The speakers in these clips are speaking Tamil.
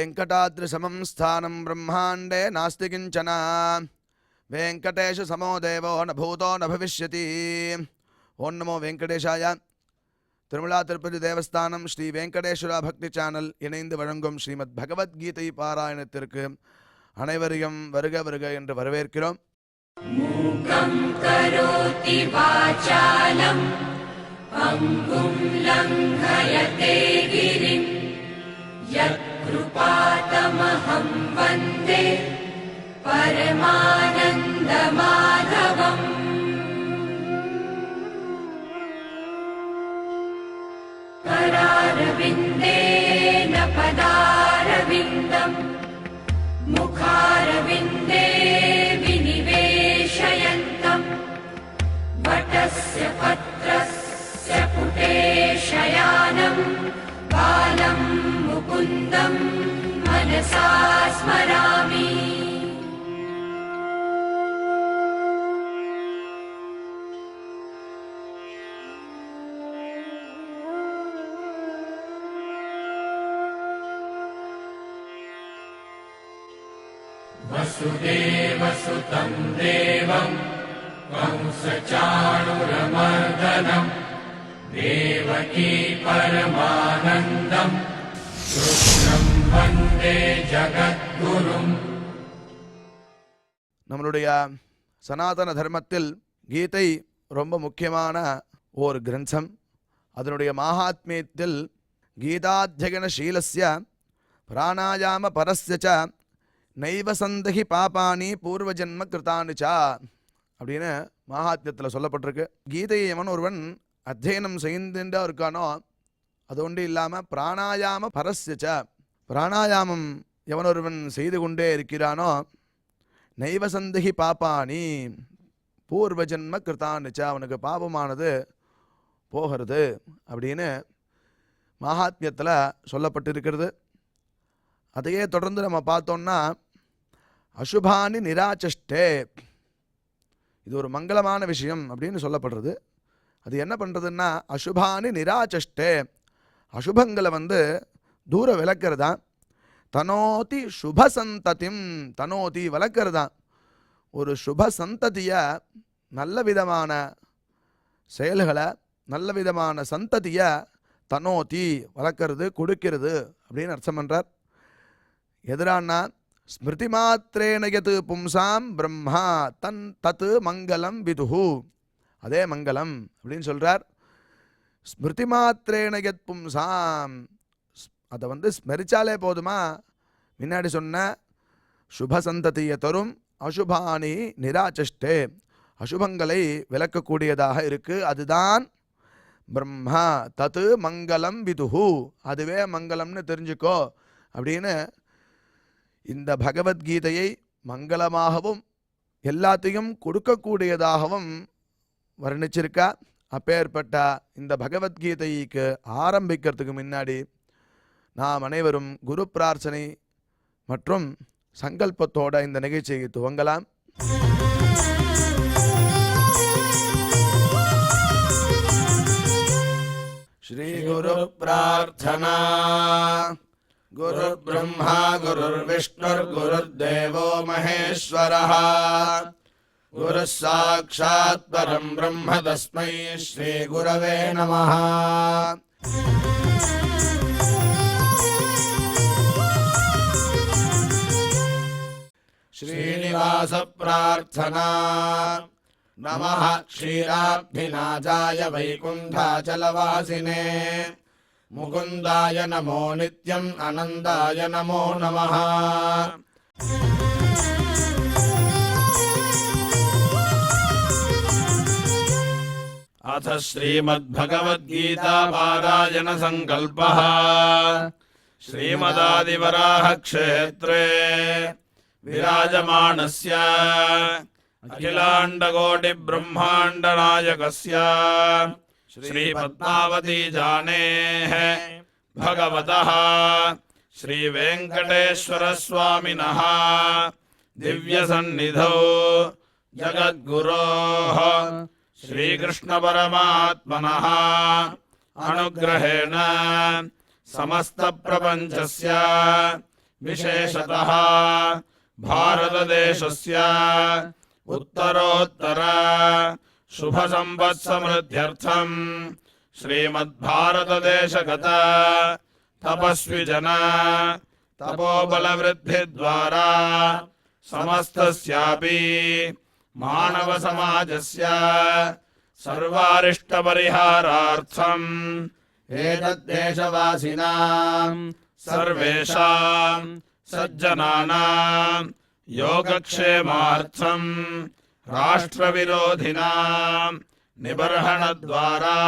वेङ्कटाद्रिसमं स्थानं ब्रह्माण्डे नास्ति किञ्चन वेङ्कटेशसमो देवो न भूतो न भविष्यति. ओं नमो वेङ्कटेशाय. திருமலா திருப்பதி தேவஸ்தானம் ஸ்ரீ வெங்கடேஸ்வரா பக்தி சேனல் இணைந்து வழங்கும் ஸ்ரீமத் பகவத்கீதை பாராயணத்திற்கு அனைவரையும் வருக வருக என்று வரவேற்கிறோம். மூகம் கரோதி வாசாலம் அங்கும் லங்கயதே கிரிம் யத்கிருபாதமஹம் வந்தே பரமானந்த மாதவம். करारविन्देन पदारविन्दम् मुखारविन्दे विनिवेशयन्तम् वटस्य पत्रस्य पुटे शयानम् बालं मुकुन्दम् मनसा स्मरामि. वसुदेवसुतं देवं कंसचाणूरमर्दनं देवकी परमानन्दं कृष्णं वन्दे जगद्गुरुम्. நம்மளுடைய சனாதன தர்மத்தில் கீதை ரொம்ப முக்கியமான ஒரு கிரந்தம். அதனுடைய மகாத்மியத்தில் கீதாத்யயன சீலஸ்ய பிராணாயாம பரஸ்ய ச நைவ சந்தகி பாபானி பூர்வஜன்ம கிருதானிச்சா அப்படின்னு மகாத்மியத்தில் சொல்லப்பட்டிருக்கு. கீதையை எவன் ஒருவன் அத்தியனம் செய்துட்டா இருக்கானோ அது ஒன்று இல்லாமல் பிராணாயாம பரஸ்யச்ச பிராணாயாமம் எவன் ஒருவன் செய்து கொண்டே இருக்கிறானோ நைவ சந்தகி பாப்பானி பூர்வஜன்ம கிருதானிச்சா அவனுக்கு பாபமானது போகிறது அப்படின்னு மகாத்மியத்தில் சொல்லப்பட்டிருக்கிறது. அதையே தொடர்ந்து நம்ம பார்த்தோம்னா அசுபானி நிராச்சஷ்டே இது ஒரு மங்களமான விஷயம் அப்படின்னு சொல்லப்படுறது. அது என்ன பண்ணுறதுன்னா அசுபானி நிராச்சஷ்டே அசுபங்களை தூர விளக்கிறதா. தனோதி சுபசந்ததிம் தனோதி வளர்க்கிறதா. ஒரு சுப சந்ததியை நல்ல விதமான செயல்களை நல்ல விதமான சந்ததியை தனோதி வளர்க்கறது கொடுக்கிறது அப்படின்னு அர்த்தம் பண்ணுறார். எதிரானா ஸ்மிருதி மாத்திரேன யத் பும்சாம் பிரம்மா தன் தத் மங்களம் விதுஹு அதே மங்களம் அப்படின்னு சொல்கிறார். ஸ்மிருதி மாத்திரேன யத் பும்சாம் அதை ஸ்மரிச்சாலே போதுமா முன்னாடி சொன்ன சுபசந்ததியை தரும். அசுபானி நிராச்சஷ்டே அசுபங்களை விளக்கக்கூடியதாக இருக்குது. அதுதான் பிரம்மா தத் மங்களம் விதுஹு அதுவே மங்களம்னு தெரிஞ்சுக்கோ அப்படின்னு இந்த பகவத்கீதையை மங்களமாகவும் எல்லாத்தையும் கொடுக்கக்கூடியதாகவும் வர்ணிச்சிருக்கா. அப்பேற்பட்ட இந்த பகவத்கீதைக்கு ஆரம்பிக்கிறதுக்கு முன்னாடி நாம் அனைவரும் குரு பிரார்த்தனை மற்றும் சங்கல்பத்தோட இந்த நிகழ்ச்சியை துவங்கலாம். ஸ்ரீ குரு பிரார்த்தனா. गुरुर्ब्रह्मा गुरुर्विष्णुर्गुरुर्देवो महेश्वरः गुरुः साक्षात् परं ब्रह्म तस्मै श्री गुरवे नमः. श्रीनिवास प्रार्थना. नमः क्षीराब्धिनाजाय वैकुण्ठाचलवासिने मुकुन्दाय नमो नित्यम् आनन्दाय नमो नमः. अथ श्रीमद्भगवद्गीता पारायण संकल्पः. श्रीमदादिवराह क्षेत्रे विराजमानस्य अखिलाण्डकोटि ब्रह्माण्ड नायकस्य श्री पद्मावती जानेः भगवतः श्री वेंकटेश्वर स्वामिनः दिव्य सन्निधौ जगद्गुरोः श्रीकृष्ण परमात्मनः अनुग्रहेण समस्त प्रपंचस्य विशेषतः भारतदेशस्य उत्तरोत्तर शुभसंवत्समृद्ध्यर्थं श्रीमद्भारतदेशगत तपस्विजन तपोबलवृद्धिद्वारा समस्तस्यापि मानवसमाजस्य सर्वारिष्टपरिहारार्थम् एतद्देशवासिनां सर्वेषां सज्जनानां योगक्षेमार्थं राष्ट्रविरोधिनां निबर्हणद्वारा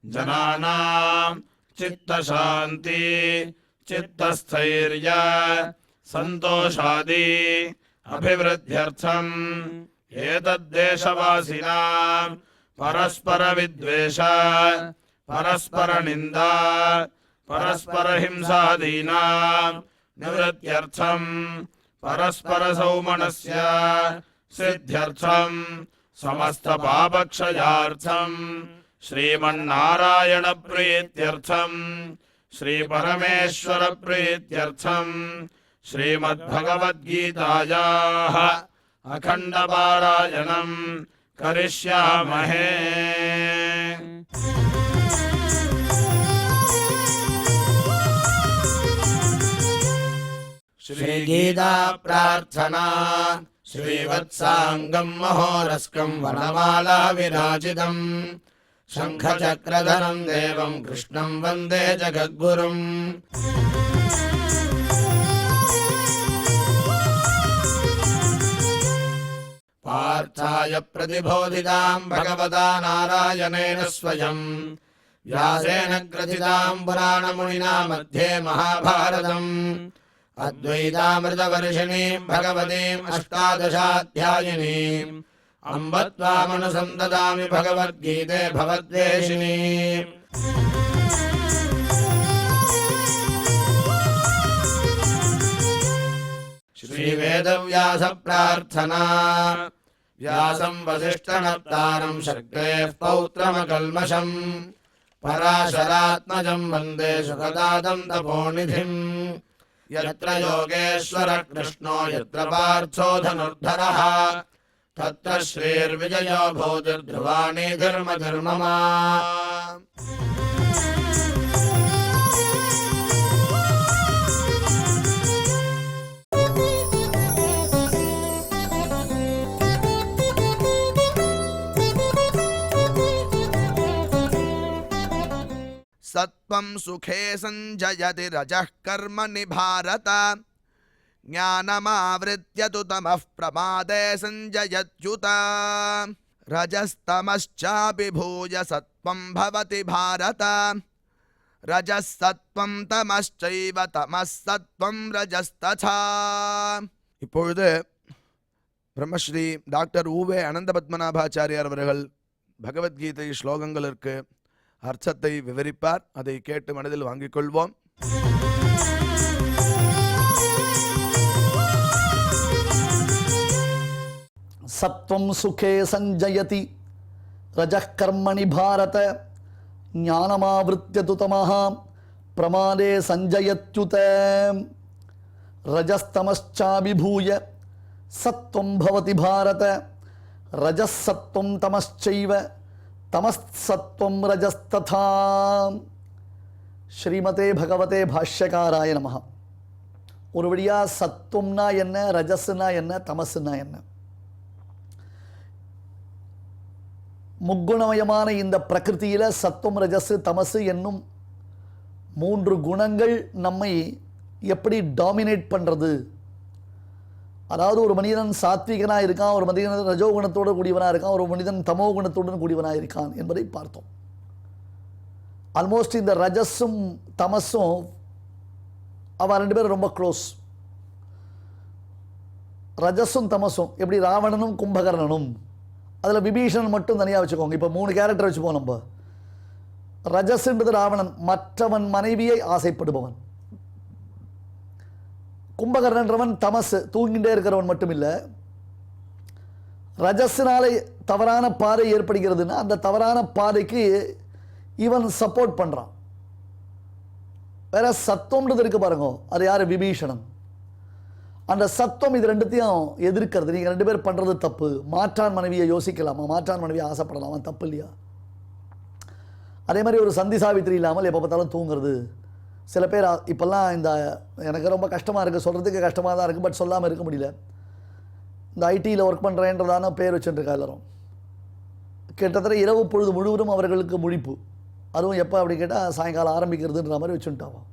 जनानां चित्तशान्ति चित्तस्थैर्य सन्तोषादि अभिवृद्ध्यर्थम् एतद्देशवासिनां परस्परविद्वेष परस्परनिन्दा परस्परहिंसादीनां निवृत्त्यर्थं परस्परसौमनस्य सिद्ध्यर्थं समस्तपापक्षयार्थं श्रीमन्नारायणप्रीत्यर्थं श्रीपरमेश्वरप्रीत्यर्थं श्रीमद्भगवद्गीतायाः अखण्डपारायणं करिष्यामहे। श्रीगीता प्रार्थना श्रीवत्साङ्गं महोरस्कं वनमाला विराजितं शङ्खचक्रधरं देवं कृष्णं वन्दे जगद्गुरुम्। पार्थाय प्रतिबोधितां भगवता नारायणेन स्वयं व्यासेन ग्रथितां पुराणमुनिना मध्ये महाभारतम् अद्वैतामृतवर्षिणीं भगवतीम् अष्टादशाध्यायिनीम् अम्ब त्वामनुसन्ददामि भगवद्गीते भवद्वेषिणीम्। श्रीवेदव्यास प्रार्थना व्यासं वसिष्ठनप्तारं शक्तेः पौत्रमकल्मषम् पराशरात्मजं वन्दे सुखदातं तपोनिधिम्। यत्र योगेश्वर कृष्णो यत्र पार्थो धनुर्धरः तत्र श्रीर्विजयो भूतिर्ध्रुवाणि धर्मधर्ममा। सत्वं सुखे संजयति रजः कर्मणि भारत ज्ञानमावृत्य तु तमः प्रमादे संजयत्युत रजस्तमश्चाभिभूय सत्वं भवति भारत रजः सत्वं तमश्चैव तमः सत्वं रजस्तथा। இப்பொழுது பிரம்மஸ்ரீ டாக்டர் ஊவே அனந்த பத்மநாபாச்சாரியார் அவர்கள் பகவத்கீதை ஸ்லோகங்களுக்கு அர்த்தத்தை விவரிப்பார். அதை கேட்டு மனதில் வாங்கிக் கொள்வோம். सत्वं सुखे संजयति रजः कर्मणि भारत ज्ञानमावृत्य तु तमः प्रमादे संजयत्युत रजस्तमश्चाभिभूय सत्वं भवति भारत रजः सत्वं तमश्चैव तमस्सत्वं रजस्तथा। श्रीमते भगवते भाष्यकाराय नमः. ஒரு வழியா சத்துவம்னா என்ன, ரஜஸ்னா என்ன, தமசுனா என்ன, முக்குணமயமான இந்த பிரகிருதியில சத்துவம் ரஜஸ் தமசு என்னும் 3 குணங்கள் நம்மை எப்படி டாமினேட் பண்றது, அதாவது ஒரு மனிதன் சாத்விகனாக இருக்கான், ஒரு மனிதன் ரஜோகுணத்தோடு கூடியவனாக இருக்கான், ஒரு மனிதன் தமோ குணத்துடன் கூடியவனாக இருக்கான் என்பதை பார்த்தோம். ஆல்மோஸ்ட் இந்த ரஜஸும் தமஸும் அவ 2 பேரும் ரொம்ப க்ளோஸ். ரஜஸும் தமஸும் எப்படி ராவணனும் கும்பகர்ணனும், அதில் விபீஷணன் மட்டும் தனியாக வச்சுக்கோங்க. இப்போ 3 கேரக்டர் வச்சுப்போம் நம்ம. ரஜஸ்ன்றது ராவணன், மற்றவன் மனைவியை ஆசைப்படுபவன். கும்பகர்ணன்றவன் தமசு, தூங்கிட்டே இருக்கிறவன் மட்டும் இல்லை. ரஜஸ்னால தவறான பாதை ஏற்படுகிறதுனா அந்த தவறான பாதைக்கு இவன் சப்போர்ட் பண்ணுறான். வேற சத்துவம்ன்றது இருக்கு பாருங்க, அது யார்? விபீஷணன். அந்த சத்துவம் இது ரெண்டுத்தையும் எதிர்க்கிறது. நீங்கள் 2 பேர் பண்ணுறது தப்பு. மாற்றான் மனைவியை யோசிக்கலாமா? மாற்றான் மனைவியை ஆசைப்படலாமா? தப்பு இல்லையா? அதே மாதிரி ஒரு சந்தி சாவித்திரி இல்லாமல் எப்போ பார்த்தாலும் தூங்குறது. சில பேர் இப்போல்லாம் எனக்கு ரொம்ப கஷ்டமாக இருக்குது, சொல்கிறதுக்கு கஷ்டமாக தான் இருக்குது, பட் சொல்லாமல் இருக்க முடியல. இந்த ஐடியில் ஒர்க் பண்ணுறேன்றதான பேர் வச்சுட்டுருக்கா எல்லோரும். கிட்டத்தட்ட இரவு பொழுது முழுவதும் அவர்களுக்கு முழிப்பு. அதுவும் எப்போ அப்படி கேட்டால் சாயங்காலம் ஆரம்பிக்கிறதுன்ற மாதிரி வச்சுட்டாவான்.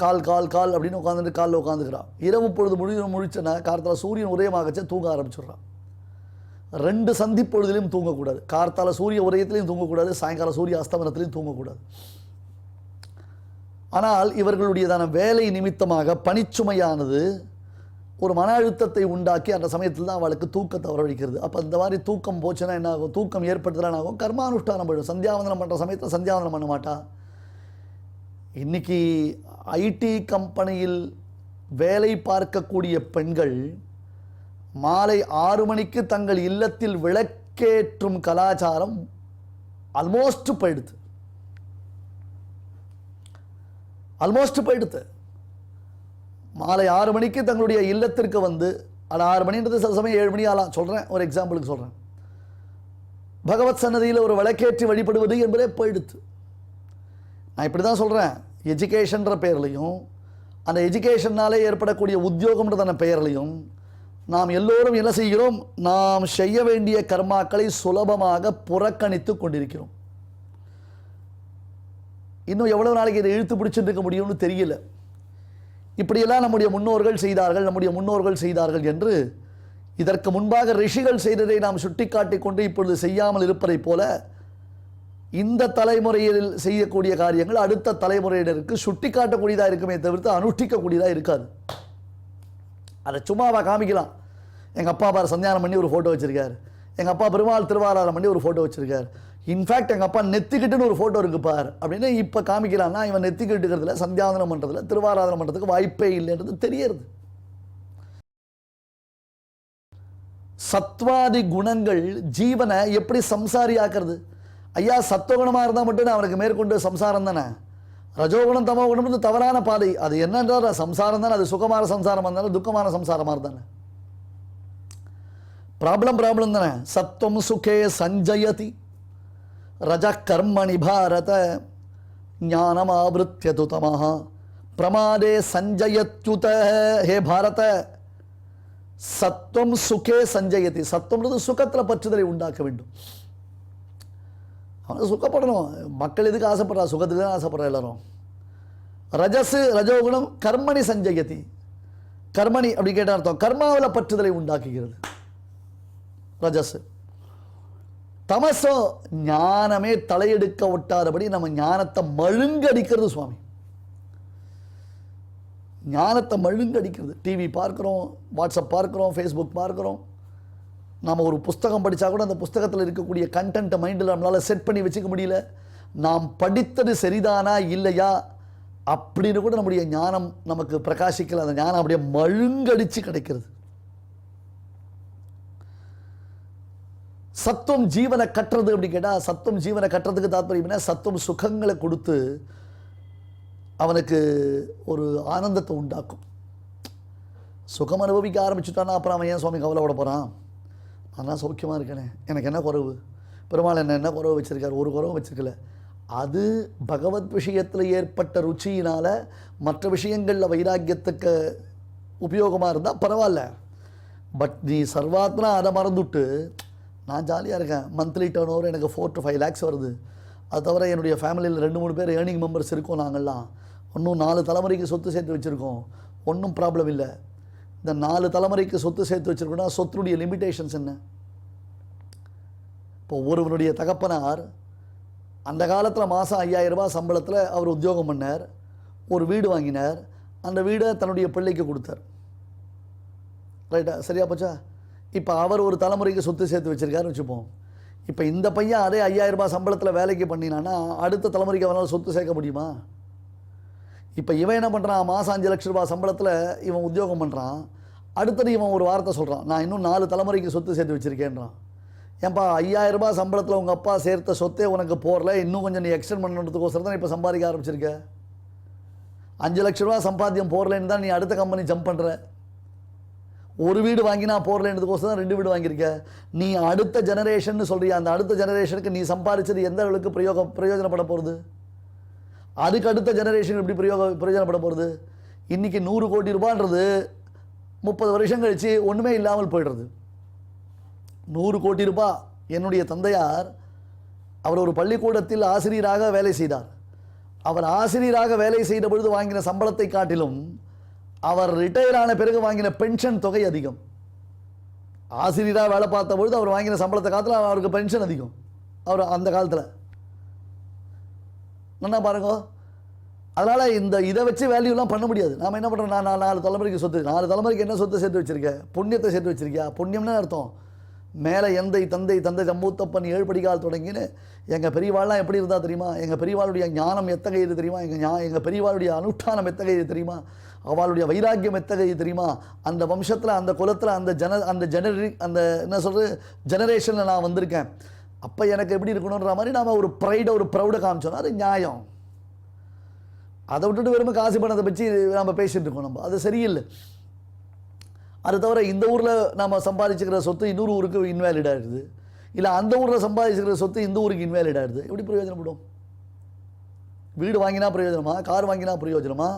கால் கால் கால் அப்படின்னு உட்காந்துட்டு காலில் உட்காந்துக்கிறான். இரவு பொழுது முழிச்சனா கார்த்தால சூரியன் உதயமாகச்சே தூங்க ஆரம்பிச்சிடுறான். 2 சந்தி பொழுதுலையும் தூங்கக்கூடாது. கார்த்தால சூரிய உதயத்திலையும் தூங்கக்கூடாது, சாயங்காலம் சூரிய அஸ்தமனத்திலையும் தூங்கக்கூடாது. ஆனால் இவர்களுடையதான வேலை நிமித்தமாக பணிச்சுமையானது ஒரு மன அழுத்தத்தை உண்டாக்கி அந்த சமயத்தில் தான் அவளுக்கு தூக்கத்தை வரவழைக்கிறது. அப்போ இந்த மாதிரி தூக்கம் போச்சுன்னா என்ன ஆகும்? தூக்கம் ஏற்படுத்துனா ஆகும்? கர்மானுஷ்டானம் போயிடும். சந்தியாவந்தனம் பண்ணுற சமயத்தில் சந்தியாவந்தனம் பண்ண மாட்டா. இன்றைக்கி ஐடி கம்பெனியில் வேலை பார்க்கக்கூடிய பெண்கள் மாலை 6 மணிக்கு தங்கள் இல்லத்தில் விளக்கேற்றும் கலாச்சாரம் ஆல்மோஸ்ட் போயிடுது. மாலை 6 மணிக்கு தங்களுடைய இல்லத்திற்கு வந்து, அது 6 மணின்றது சில சமயம் 7 மணி ஆகலாம். சொல்கிறேன், ஒரு எக்ஸாம்பிளுக்கு சொல்கிறேன். பகவத் சன்னதியில் ஒரு விளக்கேற்றி வழிபடுவது என்பதே போயிடுது. நான் இப்படி தான் சொல்கிறேன். எஜுகேஷன்ற பெயர்லையும் அந்த எஜுகேஷன்னாலே ஏற்படக்கூடிய உத்தியோகம்ன்றதான பெயர்லையும் நாம் எல்லோரும் என்ன செய்கிறோம்? நாம் செய்ய வேண்டிய கர்மாக்களை சுலபமாக புறக்கணித்து கொண்டிருக்கிறோம். இன்னும் எவ்வளோ நாளைக்கு இதை இழுத்து பிடிச்சிட்டு இருக்க முடியும்னு தெரியல. இப்படியெல்லாம் நம்முடைய முன்னோர்கள் செய்தார்கள் என்று இதற்கு முன்பாக ரிஷிகள் செய்ததை நாம் சுட்டிக்காட்டி கொண்டு இப்பொழுது செய்யாமல் இருப்பதை போல இந்த தலைமுறையில் செய்யக்கூடிய காரியங்கள் அடுத்த தலைமுறையினருக்கு சுட்டிக்காட்டக்கூடியதாக இருக்குமே தவிர்த்து அனுஷ்டிக்கக்கூடியதாக இருக்காது. அதை சும்மாவா காமிக்கலாம். எங்கள் அப்பா பார் சந்தியானம் பண்ணி ஒரு ஃபோட்டோ வச்சுருக்கார், எங்கள் அப்பா பெருமாள் திருவாராதனம் பண்ணி ஒரு ஃபோட்டோ வச்சுருக்கார், இன்ஃபேக்ட் எங்கள் அப்பா நெத்திக்கிட்டுன்னு ஒரு ஃபோட்டோ இருக்குது பார் அப்படின்னு இப்போ காமிக்கலாம்னா இவன் நெத்திக்கிட்டுக்கிறதுல சந்தியாவந்தனம் பண்ணுறதுல திருவாராதனம் பண்ணுறதுக்கு வாய்ப்பே இல்லைன்றது தெரியறது. சத்வாதி குணங்கள் ஜீவனை எப்படி சம்சாரி ஆக்கிறது? ஐயா, சத்துவகுணமாக இருந்தால் மட்டும் அவனுக்கு மேற்கொண்டு சம்சாரம் தானே. ரஜோகுணம் தமோகுணம் வந்து தவறான பாதை. அது என்னன்றால் சம்சாரம் தானே. அது சுகமான சம்சாரமாக இருந்தாலும் துக்கமான சம்சாரமாக இருந்தானே. ப்ராப்ளம் தானே. சத்வம் சுகே சஞ்சயதி ரஜ கர்மணி பாரத ஞானம் ஆவருத்தியது தமஹ பிரமாதே சஞ்சயத்யுத. ஹே பாரத, சத்வம் சுகே சஞ்சயதி. சத்வம்ன்றது சுகத்தில் பற்றுதலை உண்டாக்க வேண்டும். அவனுக்கு சுகப்படணும். மக்கள் எதுக்கு ஆசைப்படுறா? சுகத்துக்கு தான் ஆசைப்படுறா எல்லாரும். ரஜோகுணம் கர்மணி சஞ்சயதி. கர்மணி அப்படி கேட்ட அர்த்தம் கர்மாவில் பற்றுதலை உண்டாக்குகிறது ரஜஸ். தமசோ ஞானமே தலையெடுக்க ஒட்டாதபடி நம்ம ஞானத்தை மழுங்கடிக்கிறது சுவாமி. ஞானத்தை மழுங்கடிக்கிறது. டிவி பார்க்குறோம், வாட்ஸ்அப் பார்க்குறோம், ஃபேஸ்புக் பார்க்குறோம். நாம் ஒரு புஸ்தகம் படித்தா கூட அந்த புஸ்தகத்தில் இருக்கக்கூடிய கண்டென்ட்டை மைண்டில் நம்மளால் செட் பண்ணி வச்சுக்க முடியல. நாம் படித்தது சரிதானா இல்லையா அப்படின்னு கூட நம்முடைய ஞானம் நமக்கு பிரகாசிக்கல. அந்த ஞானம் அப்படியே மழுங்கடிச்சு கிடைக்கிறது. சத்துவம் ஜீவனை கட்டுறது அப்படி கேட்டால், சத்துவம் ஜீவனை கட்டுறதுக்கு தாத்பரியம்னா சத்துவம் சுகங்களை கொடுத்து அவனுக்கு ஒரு ஆனந்தத்தை உண்டாக்கும். சுகம் அனுபவிக்க ஆரம்பிச்சுட்டான்னா அப்புறம் அவன் ஏன் சுவாமி கவலைப்பட போகிறான்? நான் சௌக்கியமாக இருக்கேனே, எனக்கு என்ன குறைவு? பெருமாள் என்ன குறைவு வச்சுருக்கார்? ஒரு குறைவு வச்சுருக்கல. அது பகவத் விஷயத்தில் ஏற்பட்ட ருச்சியினால் மற்ற விஷயங்களில் வைராக்கியத்துக்கு உபயோகமாக இருந்தால் பரவாயில்ல. பட் நீ சர்வாத்மா அதை மறந்துவிட்டு நான் ஜாலியாக இருக்கேன், மந்த்லி டர்ன் ஓவர் எனக்கு 4 to 5 lakhs வருது, அது தவிர என்னுடைய ஃபேமிலியில் 2-3 பேர் ஏர்னிங் மெம்பர்ஸ் இருக்கோம், நாங்கள்லாம் இன்னும் 4 தலைமுறைக்கு சொத்து சேர்த்து வச்சுருக்கோம், ஒன்றும் ப்ராப்ளம் இல்லை. இந்த 4 தலைமுறைக்கு சொத்து சேர்த்து வச்சுருக்கோன்னா சொத்துடைய லிமிட்டேஷன்ஸ் என்ன? இப்போ ஒருவனுடைய தகப்பனார் அந்த காலத்தில் மாதம் 5000 ரூபாய் சம்பளத்தில் அவர் உத்தியோகம் பண்ணார், ஒரு வீடு வாங்கினார், அந்த வீடை தன்னுடைய பிள்ளைக்கு கொடுத்தார். ரைட்டா? சரியா போச்சா? இப்போ அவர் ஒரு தலைமுறைக்கு சொத்து சேர்த்து வச்சுருக்காருன்னு வச்சுப்போம். இப்போ இந்த பையன் அதே 5000 ரூபாய் சம்பளத்தில் வேலைக்கு பண்ணினான்னா அடுத்த தலைமுறைக்கு அவனால் சொத்து சேர்க்க முடியுமா? இப்போ இவன் என்ன பண்ணுறான்? மாதம் 5 லட்ச ரூபாய் சம்பளத்தில் இவன் உத்தியோகம் பண்ணுறான். அடுத்தது இவன் ஒரு வார்த்தை சொல்கிறான், நான் இன்னும் 4 தலைமுறைக்கு சொத்து சேர்த்து வச்சுருக்கேன்றான். ஏன்பா 5000 ரூபாய் சம்பளத்தில் உங்கள் அப்பா சேர்த்த சொத்தே உனக்கு போகல, இன்னும் கொஞ்சம் நீ எக்ஸ்டெண்ட் பண்ணுறதுக்கோசரம் தான் இப்போ சம்பாதிக்க ஆரம்பிச்சிருக்க. 5 லட்ச ரூபா சம்பாத்தியம் போறலன்னு தான் நீ அடுத்த கம்பெனி ஜம்ப் பண்ற. ஒரு வீடு வாங்கினா போறலன்றதுக்கோசம் தான் 2 வீடு வாங்கியிருக்க. நீ அடுத்த ஜெனரேஷன் சொல்றியா, அந்த அடுத்த ஜெனரேஷனுக்கு நீ சம்பாதிச்சது எந்த அளவுக்கு பிரயோஜனப்பட போகிறது? அதுக்கு அடுத்த ஜெனரேஷன் எப்படி பிரயோஜனப்பட போகிறது? இன்னைக்கு 100 கோடி ரூபான்றது 30 வருஷம் கழிச்சு ஒன்றுமே இல்லாமல் போயிடுறது. 100 கோடி ரூபாய். என்னுடைய தந்தையார் அவர் ஒரு பள்ளிக்கூடத்தில் ஆசிரியராக வேலை செய்தார். அவர் ஆசிரியராக வேலை செய்த பொழுது வாங்கின சம்பளத்தை காட்டிலும் அவர் ரிட்டையர் ஆன பிறகு வாங்கின பென்ஷன் தொகை அதிகம். ஆசிரியராக வேலை பார்த்த பொழுது அவர் வாங்கின சம்பளத்தை காலத்தில் அவருக்கு பென்ஷன் அதிகம். அவர் அந்த காலத்தில் என்ன பாருங்க. அதனால் இதை வச்சு வேல்யூலாம் பண்ண முடியாது. நாம் என்ன பண்ணுறோம், நான் 4 தலைமுறைக்கு சொத்து, 4 தலைமுறைக்கு என்ன சொத்து சேர்த்து வச்சுருக்கேன்? புண்ணியத்தை சேர்த்து வச்சுருக்கியா? புண்ணியம்னு அர்த்தம் மேலே எந்தை தந்தை ஜம்பூத்தப்பன் 7 படிக்கால் தொடங்கின்னு எங்கள் பெரியவாள்லாம் எப்படி இருந்தால் தெரியுமா? எங்கள் பெரியவாளுடைய ஞானம் எத்தகையது தெரியுமா? எங்கள் பெரியவாளுடைய அனுஷ்டானம் எத்தகையது தெரியுமா? அவளுடைய வைராக்கியம் எத்தகையது தெரியுமா? அந்த வம்சத்தில், அந்த குலத்தில், அந்த என்ன சொல்கிறது ஜெனரேஷனில் நான் வந்திருக்கேன். அப்போ எனக்கு எப்படி இருக்கணுன்ற மாதிரி நாம் ஒரு ப்ரௌடை காமிச்சோன்னா அது நியாயம். அதை விட்டுட்டு வெறும் காசு பணத்தை வச்சு நம்ம பேசிகிட்டு இருக்கோம். அது சரியில்லை. அது தவிர இந்த ஊரில் நாம் சம்பாதிச்சுக்கிற சொத்து இன்னொரு ஊருக்கு இன்வேலிட் ஆகிடுது, இல்லை அந்த ஊரில் சம்பாதிச்சுக்கிற சொத்து இந்த ஊருக்கு இன்வேலிட் ஆகிடுது. எப்படி பிரயோஜனப்படும்? வீடு வாங்கினா பிரயோஜனமா? கார் வாங்கினா பிரயோஜனமா?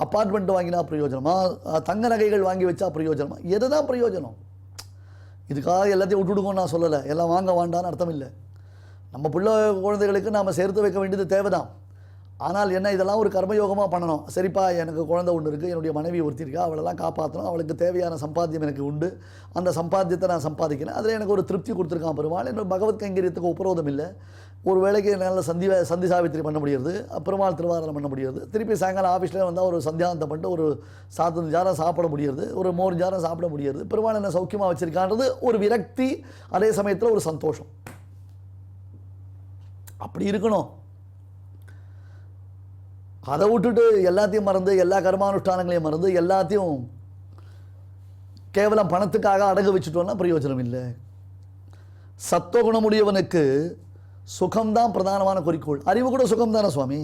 அப்பார்ட்மெண்ட் வாங்கினா பிரயோஜனமா? தங்க நகைகள் வாங்கி வச்சா பிரயோஜனமா? எது தான் பிரயோஜனம்? இதுக்காக எல்லாத்தையும் விட்டுடுங்கன்னு நான் சொல்லலை. எல்லாம் வாங்க வேண்டான்னு அர்த்தம் இல்லை. நம்ம பிள்ளை குழந்தைகளுக்கு நாம் சேர்த்து வைக்க வேண்டியது தேவைதான். ஆனால் என்ன, இதெல்லாம் ஒரு கர்மயோகமாக பண்ணணும். சரிப்பா, எனக்கு குழந்தை ஒன்று இருக்குது, என்னுடைய மனைவி ஒருத்தி இருக்கா, அவளெல்லாம் காப்பாற்றணும், அவளுக்கு தேவையான சம்பாத்தியம் எனக்கு உண்டு, அந்த சம்பாத்தியத்தை நான் சம்பாதிக்கிறேன், அதில் எனக்கு ஒரு திருப்தி கொடுத்துருக்கான் பெருமாள். என்னோட பகவத் கைங்கரியத்துக்கு உபரோதம் இல்லை. ஒரு வேளைக்கு நல்ல சந்தி சாவித்திரி பண்ண முடியாது, பெருமாள் திருவாரணம் பண்ண முடியாது, திருப்பி சாயங்காலம் ஆஃபீஸில் வந்தால் ஒரு சந்தியாந்தம் பண்ணிட்டு ஒரு 7 ஜாரம் சாப்பிட முடியாது, ஒரு 3 ஜாரம் சாப்பிட முடியாது. பெருமாள் என்ன சௌக்கியமாக வச்சுருக்கான்றது ஒரு விரக்தி, அதே சமயத்தில் ஒரு சந்தோஷம். அப்படி இருக்கணும். அதை விட்டுட்டு எல்லாத்தையும் மறந்து, எல்லா கர்மானுஷ்டானங்களையும் மறந்து, எல்லாத்தையும் கேவலம் பணத்துக்காக அடகு வச்சுட்டோம்னா பிரயோஜனம் இல்லை. சத்துவகுணமுடையவனுக்கு சுகம்தான் பிரதானமான குறிக்கோள். அறிவு கூட சுகம் தானே சுவாமி.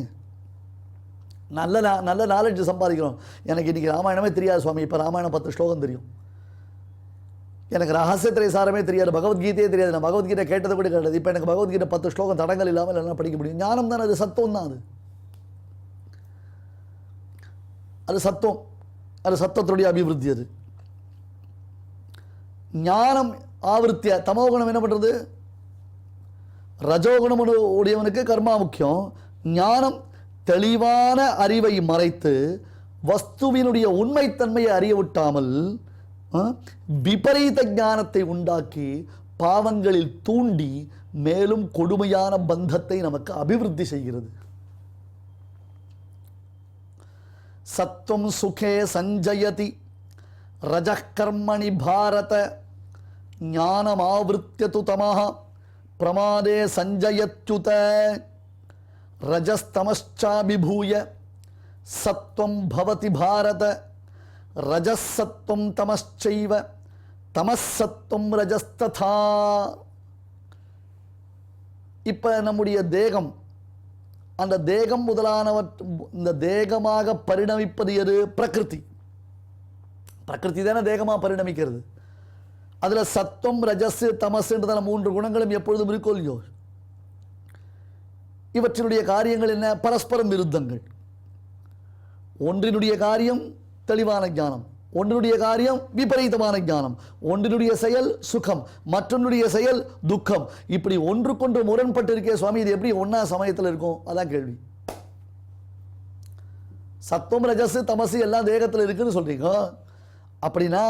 நல்ல நாலேஜ் சம்பாதிக்கிறோம். எனக்கு இன்றைக்கி ராமாயணமே தெரியாது சுவாமி, இப்போ ராமாயணம் 10 ஸ்லோகம் தெரியும். எனக்கு ரகசியத்திரை சாரமே தெரியாது, பகவத்கீதையே தெரியாது, நான் பகவத்கீதை கேட்டது கூட கிடையாது. இப்போ எனக்கு பகவத்கீதை 10 ஸ்லோகம் தடங்கள் இல்லாமல் எல்லாம் படிக்க முடியும். ஞானம் தான் அது, சத்துவம் தான் அது சத்துவம், அது சத்தத்துடைய அபிவிருத்தி. அது ஞானம் ஆவருத்திய. தமோகுணம் என்ன பண்ணுறது? ரஜோகுணம் உடையவனுக்கு கர்மா முக்கியம். ஞானம் தெளிவான அறிவை மறைத்து வஸ்துவினுடைய உண்மைத்தன்மையை அறிய விட்டாமல் விபரீத ஞானத்தை உண்டாக்கி பாவங்களில் தூண்டி மேலும் கொடுமையான பந்தத்தை நமக்கு அபிவிருத்தி செய்கிறது. சத்வம் சுகே சஞ்சயதி ரஜः கர்மணி பாரத ஞானமாவிருத்யது தமஹ பிரமாதே சஞ்சயத்யுத ரஜஸ்தமச்சாபிபூய சத்வம் பவதி பாரத ரஜசத்வம் தமச்சைவ தமசத்வம் ரஜஸ்ததா. இப்போ நம்முடைய தேகம், அந்த தேகம் இந்த தேகமாக பரிணமிப்பது எது? பிரகிருதி. பிரகிருதி தானே தேகமாக பரிணமிக்கிறது. அதில் சத்துவம் ரஜஸ் தமசுன்றதான 3 குணங்களும் எப்பொழுதும் இருக்கோ இல்லையோ. இவற்றினுடைய காரியங்கள் என்ன? பரஸ்பரம் விருத்தங்கள். ஒன்றினுடைய காரியம் தெளிவான ஞானம், ஒன்றினுடைய காரியம் விபரீதமான ஞானம், ஒன்றினுடைய செயல் சுகம், மற்றொன்றுடைய செயல் துக்கம். இப்படி ஒன்றுக்கொன்று முரண்பட்டு இருக்கே சுவாமி, இது எப்படி ஒன்றா சமயத்தில் இருக்கும்? அதான் கேள்வி. சத்துவம் ரஜஸ் தமசு எல்லாம் தேகத்தில் இருக்குன்னு சொல்றீங்க. அப்படின்னா